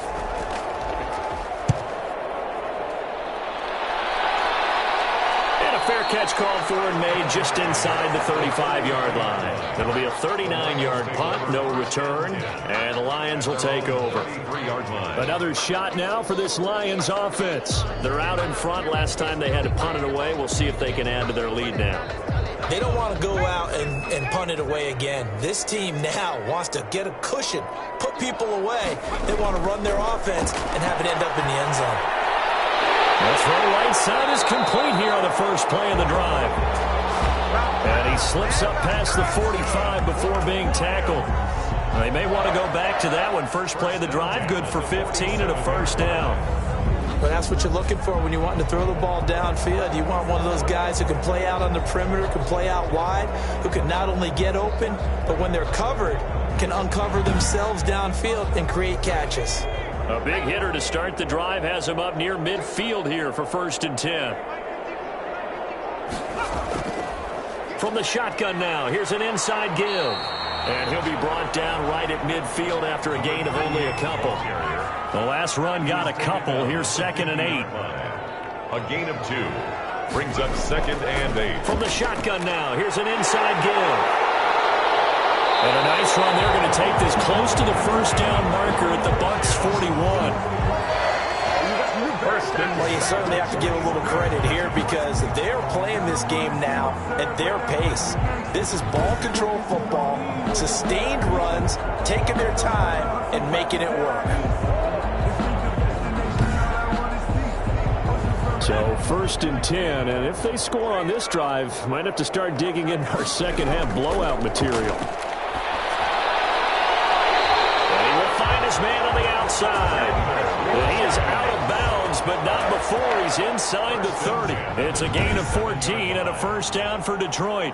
Fair catch called for and made just inside the 35-yard line. It'll be a 39-yard punt, no return, and the Lions will take over. Another shot now for this Lions offense. They're out in front. Last time they had to punt it away. We'll see if they can add to their lead now. They don't want to go out and punt it away again. This team now wants to get a cushion, put people away. They want to run their offense and have it end up in the end zone. That's right. Right side is complete here on the first play of the drive. And he slips up past the 45 before being tackled. They may want to go back to that one. First play of the drive, good for 15 and a first down. But that's what you're looking for when you're wanting to throw the ball downfield. You want one of those guys who can play out on the perimeter, can play out wide, who can not only get open, but when they're covered, can uncover themselves downfield and create catches. A big hitter to start the drive has him up near midfield here for 1st and 10. From the shotgun now, here's an inside give. And he'll be brought down right at midfield after a gain of only a couple. The last run got a couple. Here's 2nd and 8. A gain of 2. Brings up 2nd and 8. From the shotgun now, here's an inside give. And a nice run. They're going to take this close to the first down marker at the Bucs 41. Well, you certainly have to give a little credit here because they're playing this game now at their pace. This is ball control football, sustained runs, taking their time and making it work. So 1st and 10, and if they score on this drive, might have to start digging in our second half blowout material. His man on the outside. And he is out of bounds, but not before he's inside the 30. It's a gain of 14 and a first down for Detroit.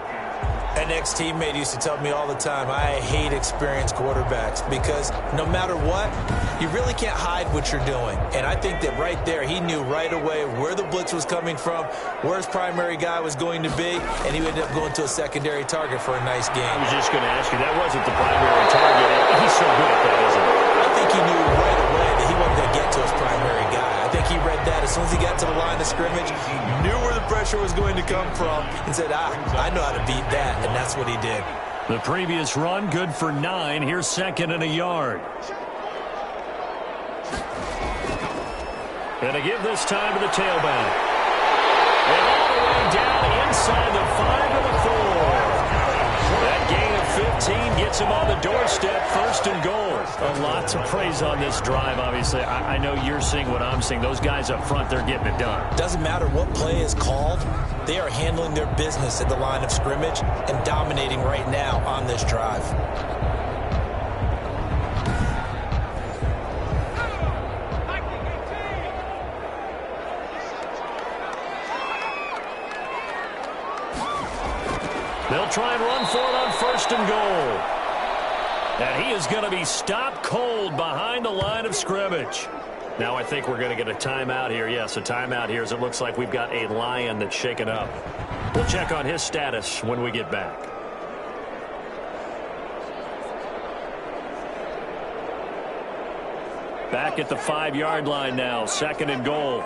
An ex-teammate used to tell me all the time, I hate experienced quarterbacks because no matter what, you really can't hide what you're doing. And I think that right there, he knew right away where the blitz was coming from, where his primary guy was going to be, and he ended up going to a secondary target for a nice game. I was just going to ask you, that wasn't the primary target. He's so good at that, isn't he? I think he knew right away that he wasn't going to get to his primary guy. I think he read that as soon as he got to the line of scrimmage, knew where the pressure was going to come from, and said, I know how to beat that, and that's what he did. The previous run, good for 9. Here's 2nd and a yard. And to give this time to the tailback. And all the way down inside the 5 to the 4. That gain of 15 gets him on the doorstep, 1st and goal. A lot to praise on this drive, obviously. I know you're seeing what I'm seeing. Those guys up front, they're getting it done. Doesn't matter what play is called. They are handling their business at the line of scrimmage and dominating right now on this drive. They'll try and run for it on 1st and goal. And he is going to be stopped cold behind the line of scrimmage. Now I think we're going to get a timeout here. Yes, a timeout here as it looks like we've got a Lion that's shaken up. We'll check on his status when we get back. Back at the 5-yard line now, 2nd and goal.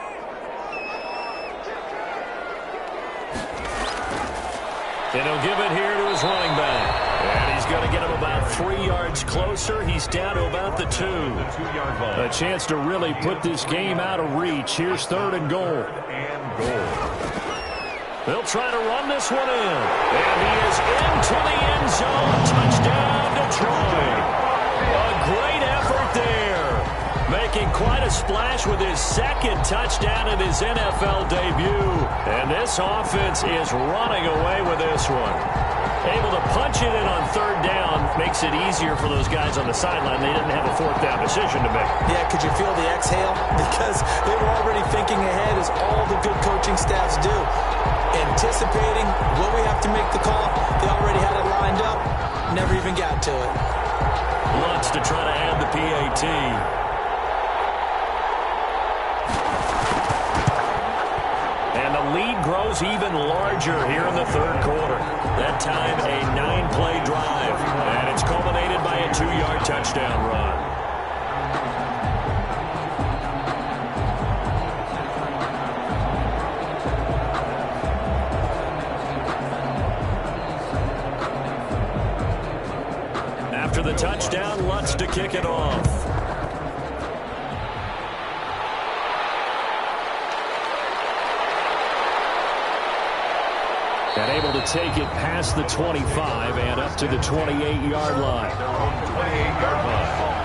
And he'll give it here to his running back. And he's going to get him about 3 yards closer. He's down to about the 2. A chance to really put this game out of reach. Here's 3rd and goal. They'll try to run this one in. And he is into the end zone. Touchdown, Detroit. A great effort there. making quite a splash with his second touchdown in his NFL debut. And this offense is running away with this one. Able to punch it in on third down makes it easier for those guys on the sideline. They didn't have a fourth down decision to make. Yeah, could you feel the exhale? Because they were already thinking ahead, as all the good coaching staffs do. Anticipating, will we have to make the call? They already had it lined up. Never even got to it. Lutz to try to add the PAT. And the lead grows even larger here in the third quarter. That time, a 9-play drive. And it's culminated by a 2-yard touchdown run. After the touchdown, Lutz to kick it off. And able to take it past the 25 and up to the 28-yard line. 28-yard line.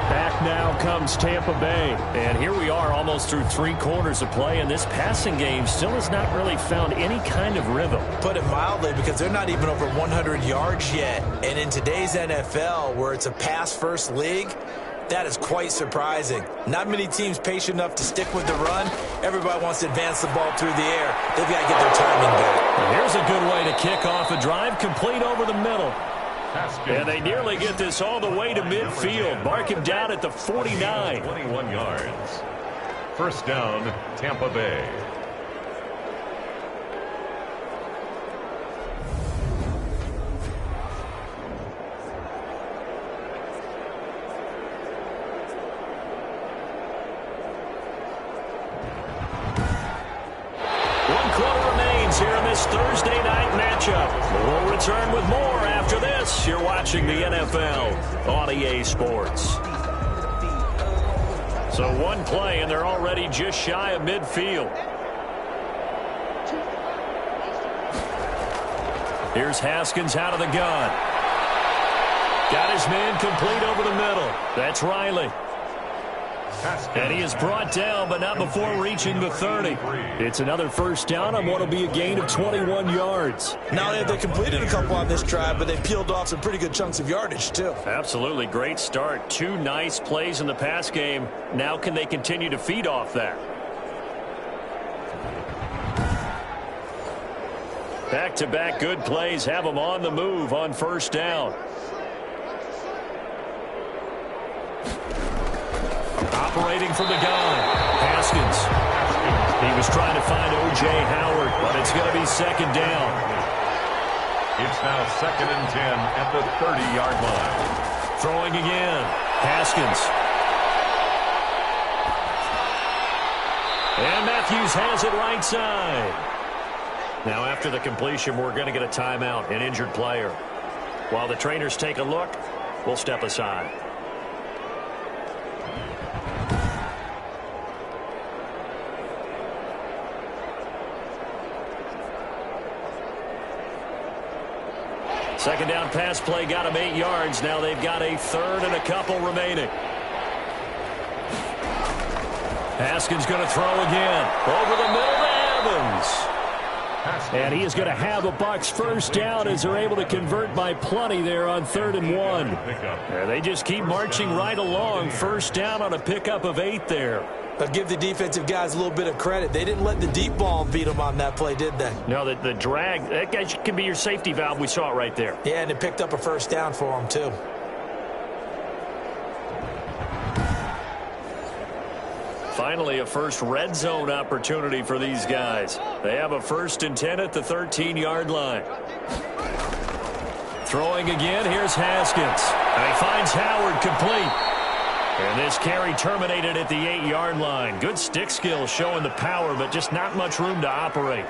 Back now comes Tampa Bay. And here we are almost through 3 quarters of play, and this passing game still has not really found any kind of rhythm. Put it mildly, because they're not even over 100 yards yet. And in today's NFL, where it's a pass-first league, that is quite surprising. Not many teams patient enough to stick with the run. Everybody wants to advance the ball through the air. They've got to get their timing back. And here's a good way to kick off a drive, complete over the middle. And they nearly get this all the way to midfield. Mark him down at the 49. 21 yards. First down, Tampa Bay. Here in this Thursday night matchup. We'll return with more after this. You're watching the NFL on EA Sports. So one play, and they're already just shy of midfield. Here's Haskins out of the gun. Got his man complete over the middle. That's Riley. And he is brought down, but not before reaching the 30. It's another first down on what will be a gain of 21 yards. Not only have they completed a couple on this drive, but they peeled off some pretty good chunks of yardage, too. Absolutely. Great start. 2 nice plays in the pass game. Now can they continue to feed off that? Back-to-back good plays have them on the move on first down. Operating from the gun, Haskins. He was trying to find O.J. Howard, but it's going to be second down. It's now 2nd and 10 at the 30-yard line. Throwing again, Haskins. And Matthews has it right side. Now after the completion, we're going to get a timeout, an injured player. While the trainers take a look, we'll step aside. Second down pass play got him 8 yards. Now they've got a third and a couple remaining. Haskins going to throw again. Over the middle to Evans. And he is going to have a Bucs first down as they're able to convert by plenty there on 3rd and 1. And they just keep marching right along. First down on a pickup of 8 there. But give the defensive guys a little bit of credit. They didn't let the deep ball beat them on that play, did they? No, the drag, that can be your safety valve. We saw it right there. Yeah, and it picked up a first down for them, too. Finally, a first red zone opportunity for these guys. They have a 1st and 10 at the 13-yard line. Throwing again, here's Haskins. And he finds Howard complete. And this carry terminated at the 8-yard line. Good stick skill showing the power, but just not much room to operate.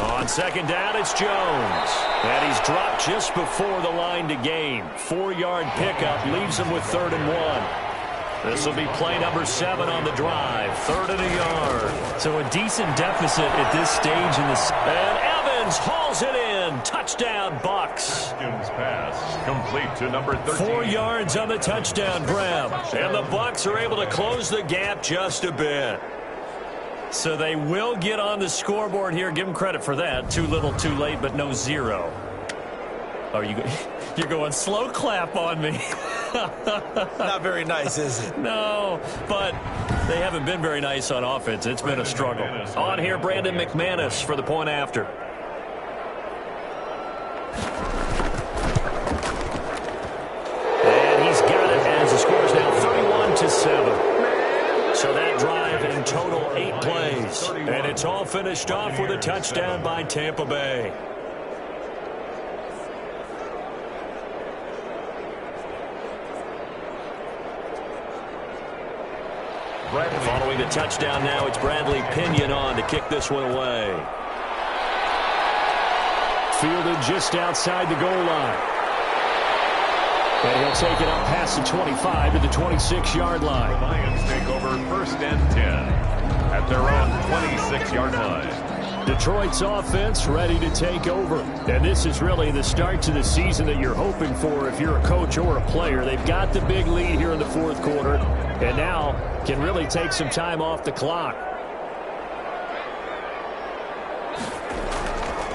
On second down, it's Jones. And he's dropped just before the line to gain. 4-yard pickup leaves him with 3rd and 1. This will be play number 7 on the drive. 3rd and a yard. So a decent deficit at this stage in the... And Evans hauls it in. in. Touchdown, Bucks. Haskins pass complete to number 13. 4 yards on the touchdown grab. And the Bucks are able to close the gap just a bit. So they will get on the scoreboard here. Give them credit for that. Too little, too late, but no 0. Oh, you're going slow clap on me. Not very nice, is it? No, but they haven't been very nice on offense. It's been a struggle. On here, Brandon McManus for the point after. And he's got it as the score is now 31-7. So that drive in total 8 plays. And it's all finished off with a touchdown by Tampa Bay. Following the touchdown now, it's Bradley Pinion on to kick this one away. Fielded just outside the goal line. And he'll take it up past the 25 to the 26-yard line. The Lions take over 1st and 10 at their own 26-yard line. Detroit's offense ready to take over. And this is really the start to the season that you're hoping for if you're a coach or a player. They've got the big lead here in the 4th quarter. And now can really take some time off the clock.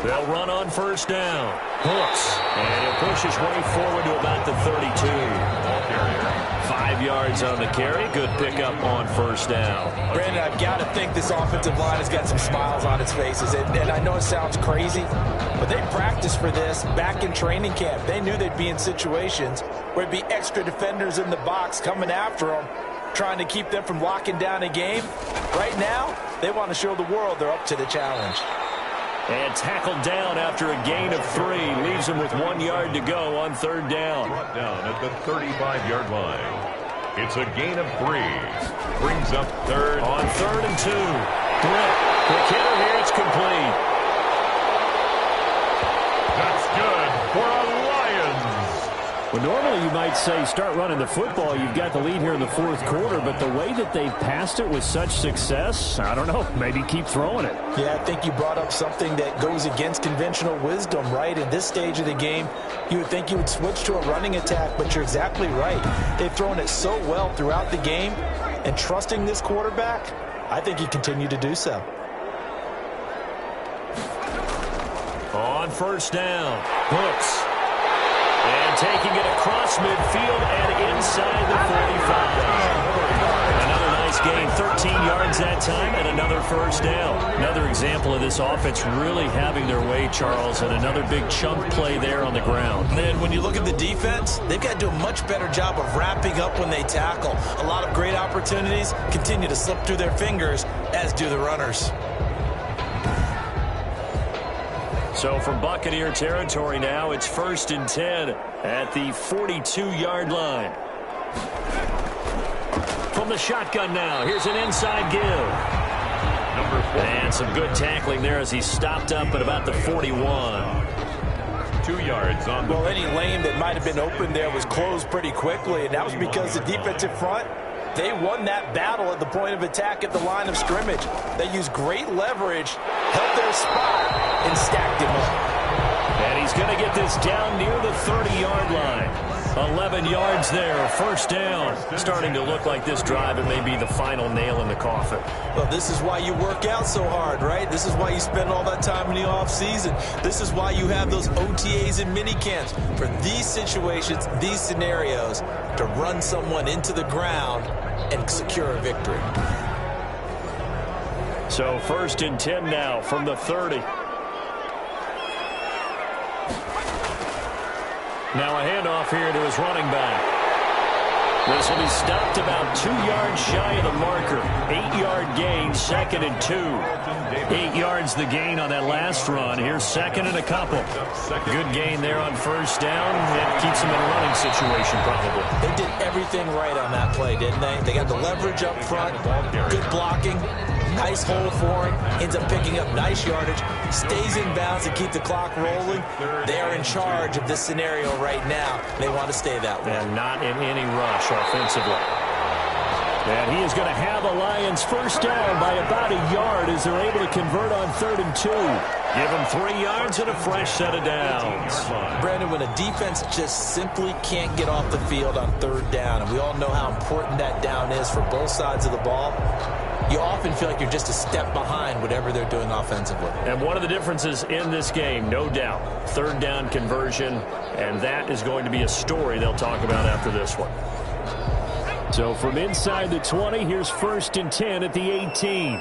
They'll run on 1st down. Hooks. And he'll push his way forward to about the 32. 5 yards on the carry. Good pickup on 1st down. Brandon, I've got to think this offensive line has got some smiles on its faces. And I know it sounds crazy, but they practiced for this back in training camp. They knew they'd be in situations where it'd be extra defenders in the box coming after them, trying to keep them from locking down a game. Right now, they want to show the world they're up to the challenge. And tackled down after a gain of 3. Leaves him with 1 yard to go on 3rd down. Brought down at the 35-yard line. It's a gain of 3. Brings up 3rd. On 3rd and 2. Grip. Quick hitter here. It's complete. That's good for a Lions. Well, normally you might say start running the football. You've got the lead here in the 4th quarter, but the way that they've passed it with such success, I don't know, maybe keep throwing it. Yeah, I think you brought up something that goes against conventional wisdom, right? In this stage of the game, you would think you would switch to a running attack, but you're exactly right. They've thrown it so well throughout the game, and trusting this quarterback, I think you continue to do so. On 1st down, Hooks. And taking it across midfield and inside the 45. Another nice gain, 13 yards that time, and another 1st down. Another example of this offense really having their way, Charles, and another big chunk play there on the ground. And when you look at the defense, they've got to do a much better job of wrapping up when they tackle. A lot of great opportunities continue to slip through their fingers, as do the runners. So from Buccaneer territory now, it's 1st and 10 at the 42-yard line. From the shotgun now, here's an inside give. Number 4. And some good tackling there as he stopped up at about the 41. 2 yards on the... Well, any lane that might have been open there was closed pretty quickly, and that was because the defensive front, they won that battle at the point of attack at the line of scrimmage. They used great leverage, held their spot, and stacked him up. And he's going to get this down near the 30-yard line. 11 yards there, 1st down. Starting to look like this drive, it may be the final nail in the coffin. Well, this is why you work out so hard, right? This is why you spend all that time in the offseason. This is why you have those OTAs and mini camps for these situations, these scenarios, to run someone into the ground and secure a victory. So 1st and 10 now from the 30. Now a handoff here to his running back. This will be stopped about 2 yards shy of the marker. 8-yard gain, 2nd and 2. 8 yards the gain on that last run. Here's 2nd and a couple. Good gain there on 1st down. It keeps him in a running situation probably. They did everything right on that play, didn't they? They got the leverage up front, good blocking, nice hole for him, ends up picking up nice yardage, stays in bounds to keep the clock rolling. They are in charge of this scenario right now. They want to stay that way. And not in any rush offensively. And he is going to have a Lions first down by about a yard as they're able to convert on 3rd and 2. Give him 3 yards and a fresh set of downs. Brandon, when a defense just simply can't get off the field on 3rd down, and we all know how important that down is for both sides of the ball, you often feel like you're just a step behind whatever they're doing offensively. And one of the differences in this game, no doubt, 3rd down conversion, and that is going to be a story they'll talk about after this one. So from inside the 20, here's 1st and 10 at the 18.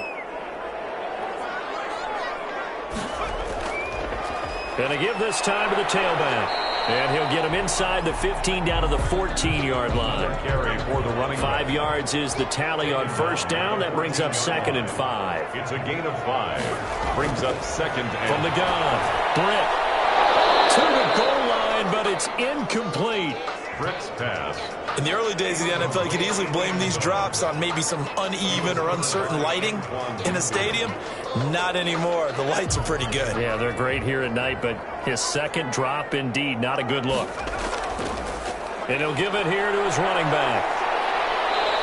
Going to give this time to the tailback. And he'll get him inside the 15 down to the 14-yard line. Carry for the running 5 yards is the tally on 1st down. That brings up 2nd and 5. It's a gain of 5. Brings up 2nd and From the gun, Britt to the goal line, but it's incomplete. Britt's pass. In the early days of the NFL, you could easily blame these drops on maybe some uneven or uncertain lighting in a stadium. Not anymore. The lights are pretty good. Yeah, they're great here at night, but his second drop, indeed, not a good look. And he'll give it here to his running back.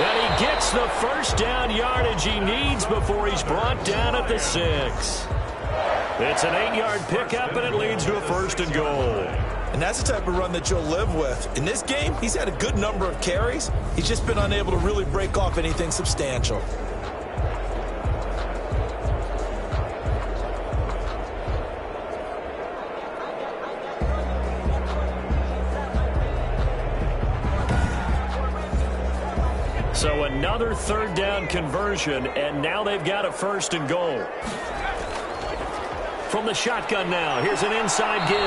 And he gets the first down yardage he needs before he's brought down at the 6. It's an 8-yard pickup, and it leads to a 1st and goal. And that's the type of run that you'll live with. In this game, he's had a good number of carries. He's just been unable to really break off anything substantial. So another 3rd down conversion, and now they've got a 1st and goal. From the shotgun now, here's an inside give.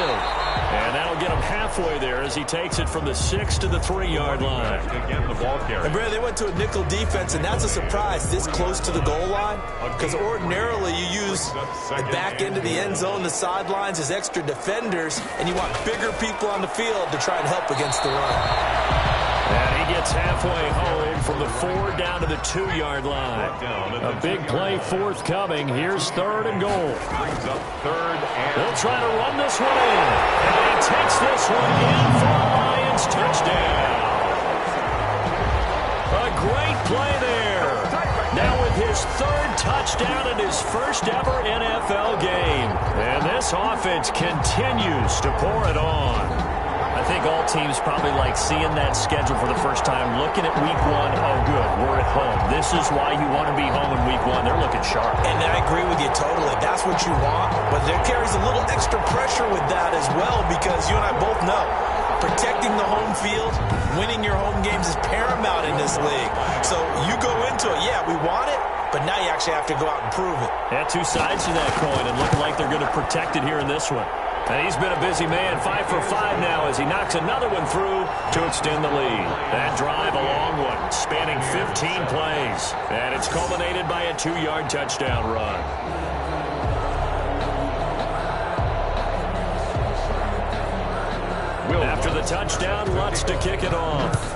And that'll get him halfway there as he takes it from the 6 to the 3-yard line. Again, the ball carrier. And Brad, they went to a nickel defense, and that's a surprise this close to the goal line. Because ordinarily you use the back end of the end zone, the sidelines as extra defenders, and you want bigger people on the field to try and help against the run. And he gets halfway home from the 4 down to the 2-yard line. A big play forthcoming. Here's 3rd and goal. Brings up 3rd and They'll try to run this one in. And he takes this one in for a Lions touchdown. A great play there. Now with his 3rd touchdown in his first ever NFL game. And this offense continues to pour it on. I think all teams probably like seeing that schedule for the first time, looking at week 1. Oh, good, we're at home. This is why you want to be home in week 1. They're looking sharp. And I agree with you totally. That's what you want. But there carries a little extra pressure with that as well, because you and I both know protecting the home field, winning your home games is paramount in this league. So you go into it, yeah, we want it, but now you actually have to go out and prove it. Yeah, 2 sides to that coin, and looking like they're going to protect it here in this one. And he's been a busy man, 5 for 5 now as he knocks another one through to extend the lead. That drive, a long one, spanning 15 plays. And it's culminated by a 2-yard touchdown run. After the touchdown, Lutz to kick it off.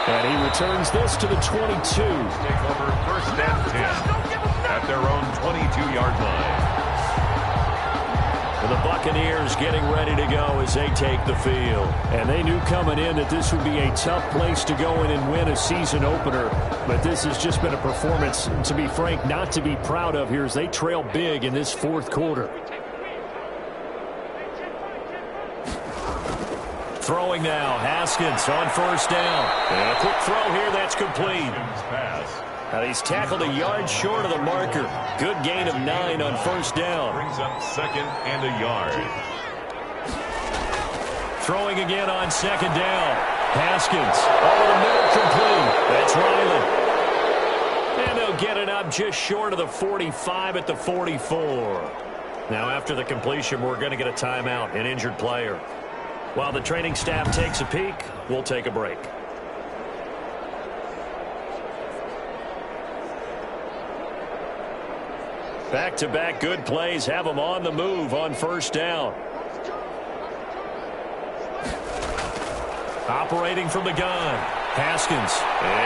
And he returns this to the 22. take over 1st and 10 at their own 22-yard line. The Buccaneers getting ready to go as they take the field. And they knew coming in that this would be a tough place to go in and win a season opener. But this has just been a performance, to be frank, not to be proud of here as they trail big in this 4th quarter. Throwing now, Haskins on 1st down. And a quick throw here, that's complete. And he's tackled a yard short of the marker. Good gain of 9 on 1st down. Brings up 2nd and a yard. Throwing again on 2nd down. Haskins over the middle, complete. That's Riley. And they'll get it up just short of the 45 at the 44. Now after the completion, we're going to get a timeout, an injured player. While the training staff takes a peek, we'll take a break. Back-to-back good plays have them on the move on 1st down. Operating from the gun, Haskins.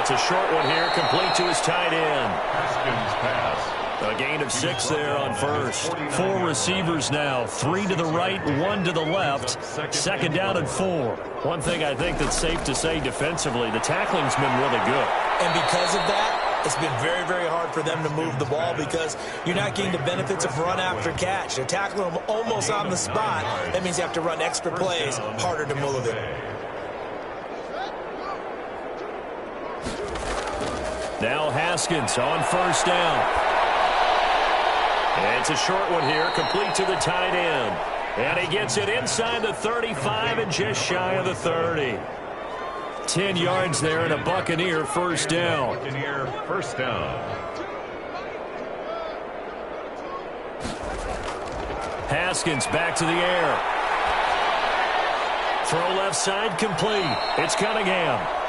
It's a short one here, complete to his tight end. Haskins pass A gain of 6 there on first. 4 receivers now, 3 to the right, 1 to the left. Second down and 4. One thing I think that's safe to say defensively, the tackling's been really good. And because of that, it's been very, very hard for them to move the ball because you're not getting the benefits of run after catch. They're tackling them almost on the spot. That means you have to run extra plays, harder to move it. Now Haskins on first down. It's a short one here, complete to the tight end. And he gets it inside the 35 and just shy of the 30. 10 yards there and a Buccaneer first down. Buccaneer first down. Haskins back to the air. Throw left side complete. It's Cunningham.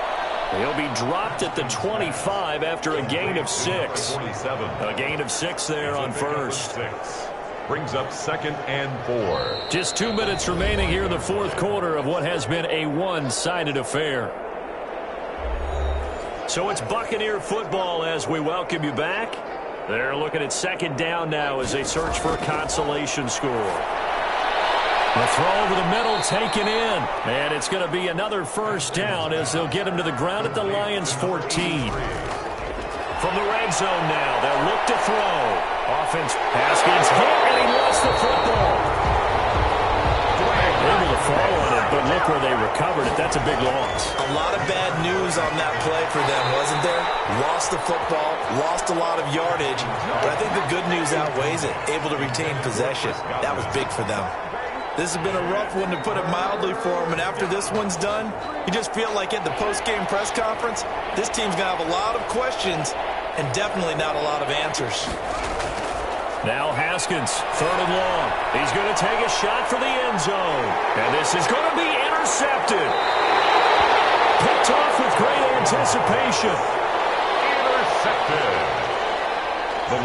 He'll be dropped at the 25 after a gain of 6. A gain of 6 there on first. Brings up second and 4. Just 2 minutes remaining here in the fourth quarter of what has been a one-sided affair. So it's Buccaneer football as we welcome you back. They're looking at second down now as they search for a consolation score. The throw over the middle taken in. And it's going to be another first down as they'll get him to the ground at the Lions 14. From the red zone now, they'll look to throw. Offense, Haskins hit, and he lost the football. Able to fall on it, but look where they recovered it. That's a big loss. A lot of bad news on that play for them, wasn't there? Lost the football, lost a lot of yardage, but I think the good news outweighs it. Able to retain possession. That was big for them. This has been a rough one, to put it mildly, for them, and after this one's done, you just feel like at the post-game press conference, this team's going to have a lot of questions and definitely not a lot of answers. Now Haskins, third and long. He's going to take a shot for the end zone. And this is going to be intercepted. Picked off with great anticipation. Intercepted.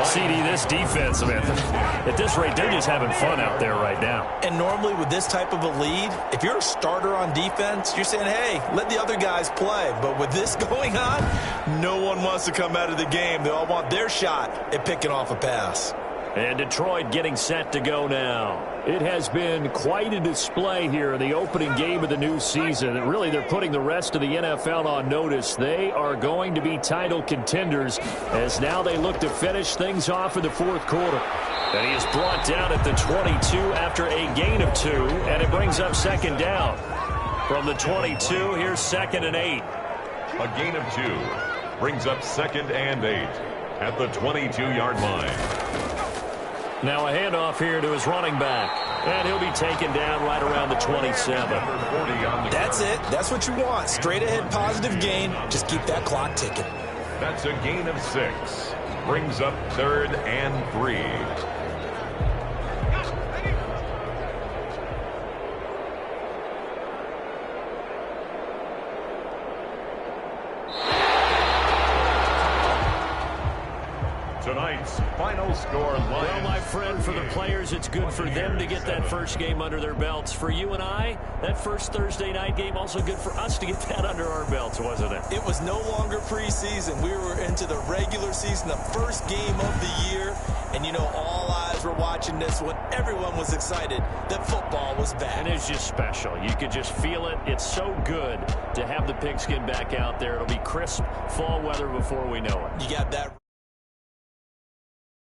CD, this defense, man, at this rate, they're just having fun out there right now. And normally with this type of a lead, if you're a starter on defense, you're saying, hey, let the other guys play. But with this going on, no one wants to come out of the game. They all want their shot at picking off a pass. And Detroit getting set to go now. It has been quite a display here in the opening game of the new season. And really, they're putting the rest of the NFL on notice. They are going to be title contenders as now they look to finish things off in the fourth quarter. And he is brought down at the 22 after a gain of 2, and it brings up second down. From the 22, here's second and 8. A gain of 2 brings up second and 8 at the 22-yard line. Now a handoff here to his running back. And he'll be taken down right around the 27. That's it. That's what you want. Straight ahead positive gain. Just keep that clock ticking. That's a gain of 6. Brings up third and 3. Tonight's final score, Lions. Well, my friend, for the players, it's good for them to get that first game under their belts. For you and I, that first Thursday night game, also good for us to get that under our belts, wasn't it? It was no longer preseason. We were into the regular season, the first game of the year. And, you know, all eyes were watching this one. Everyone was excited that football was back. And it's just special. You could just feel it. It's so good to have the pigskin back out there. It'll be crisp fall weather before we know it. You got that.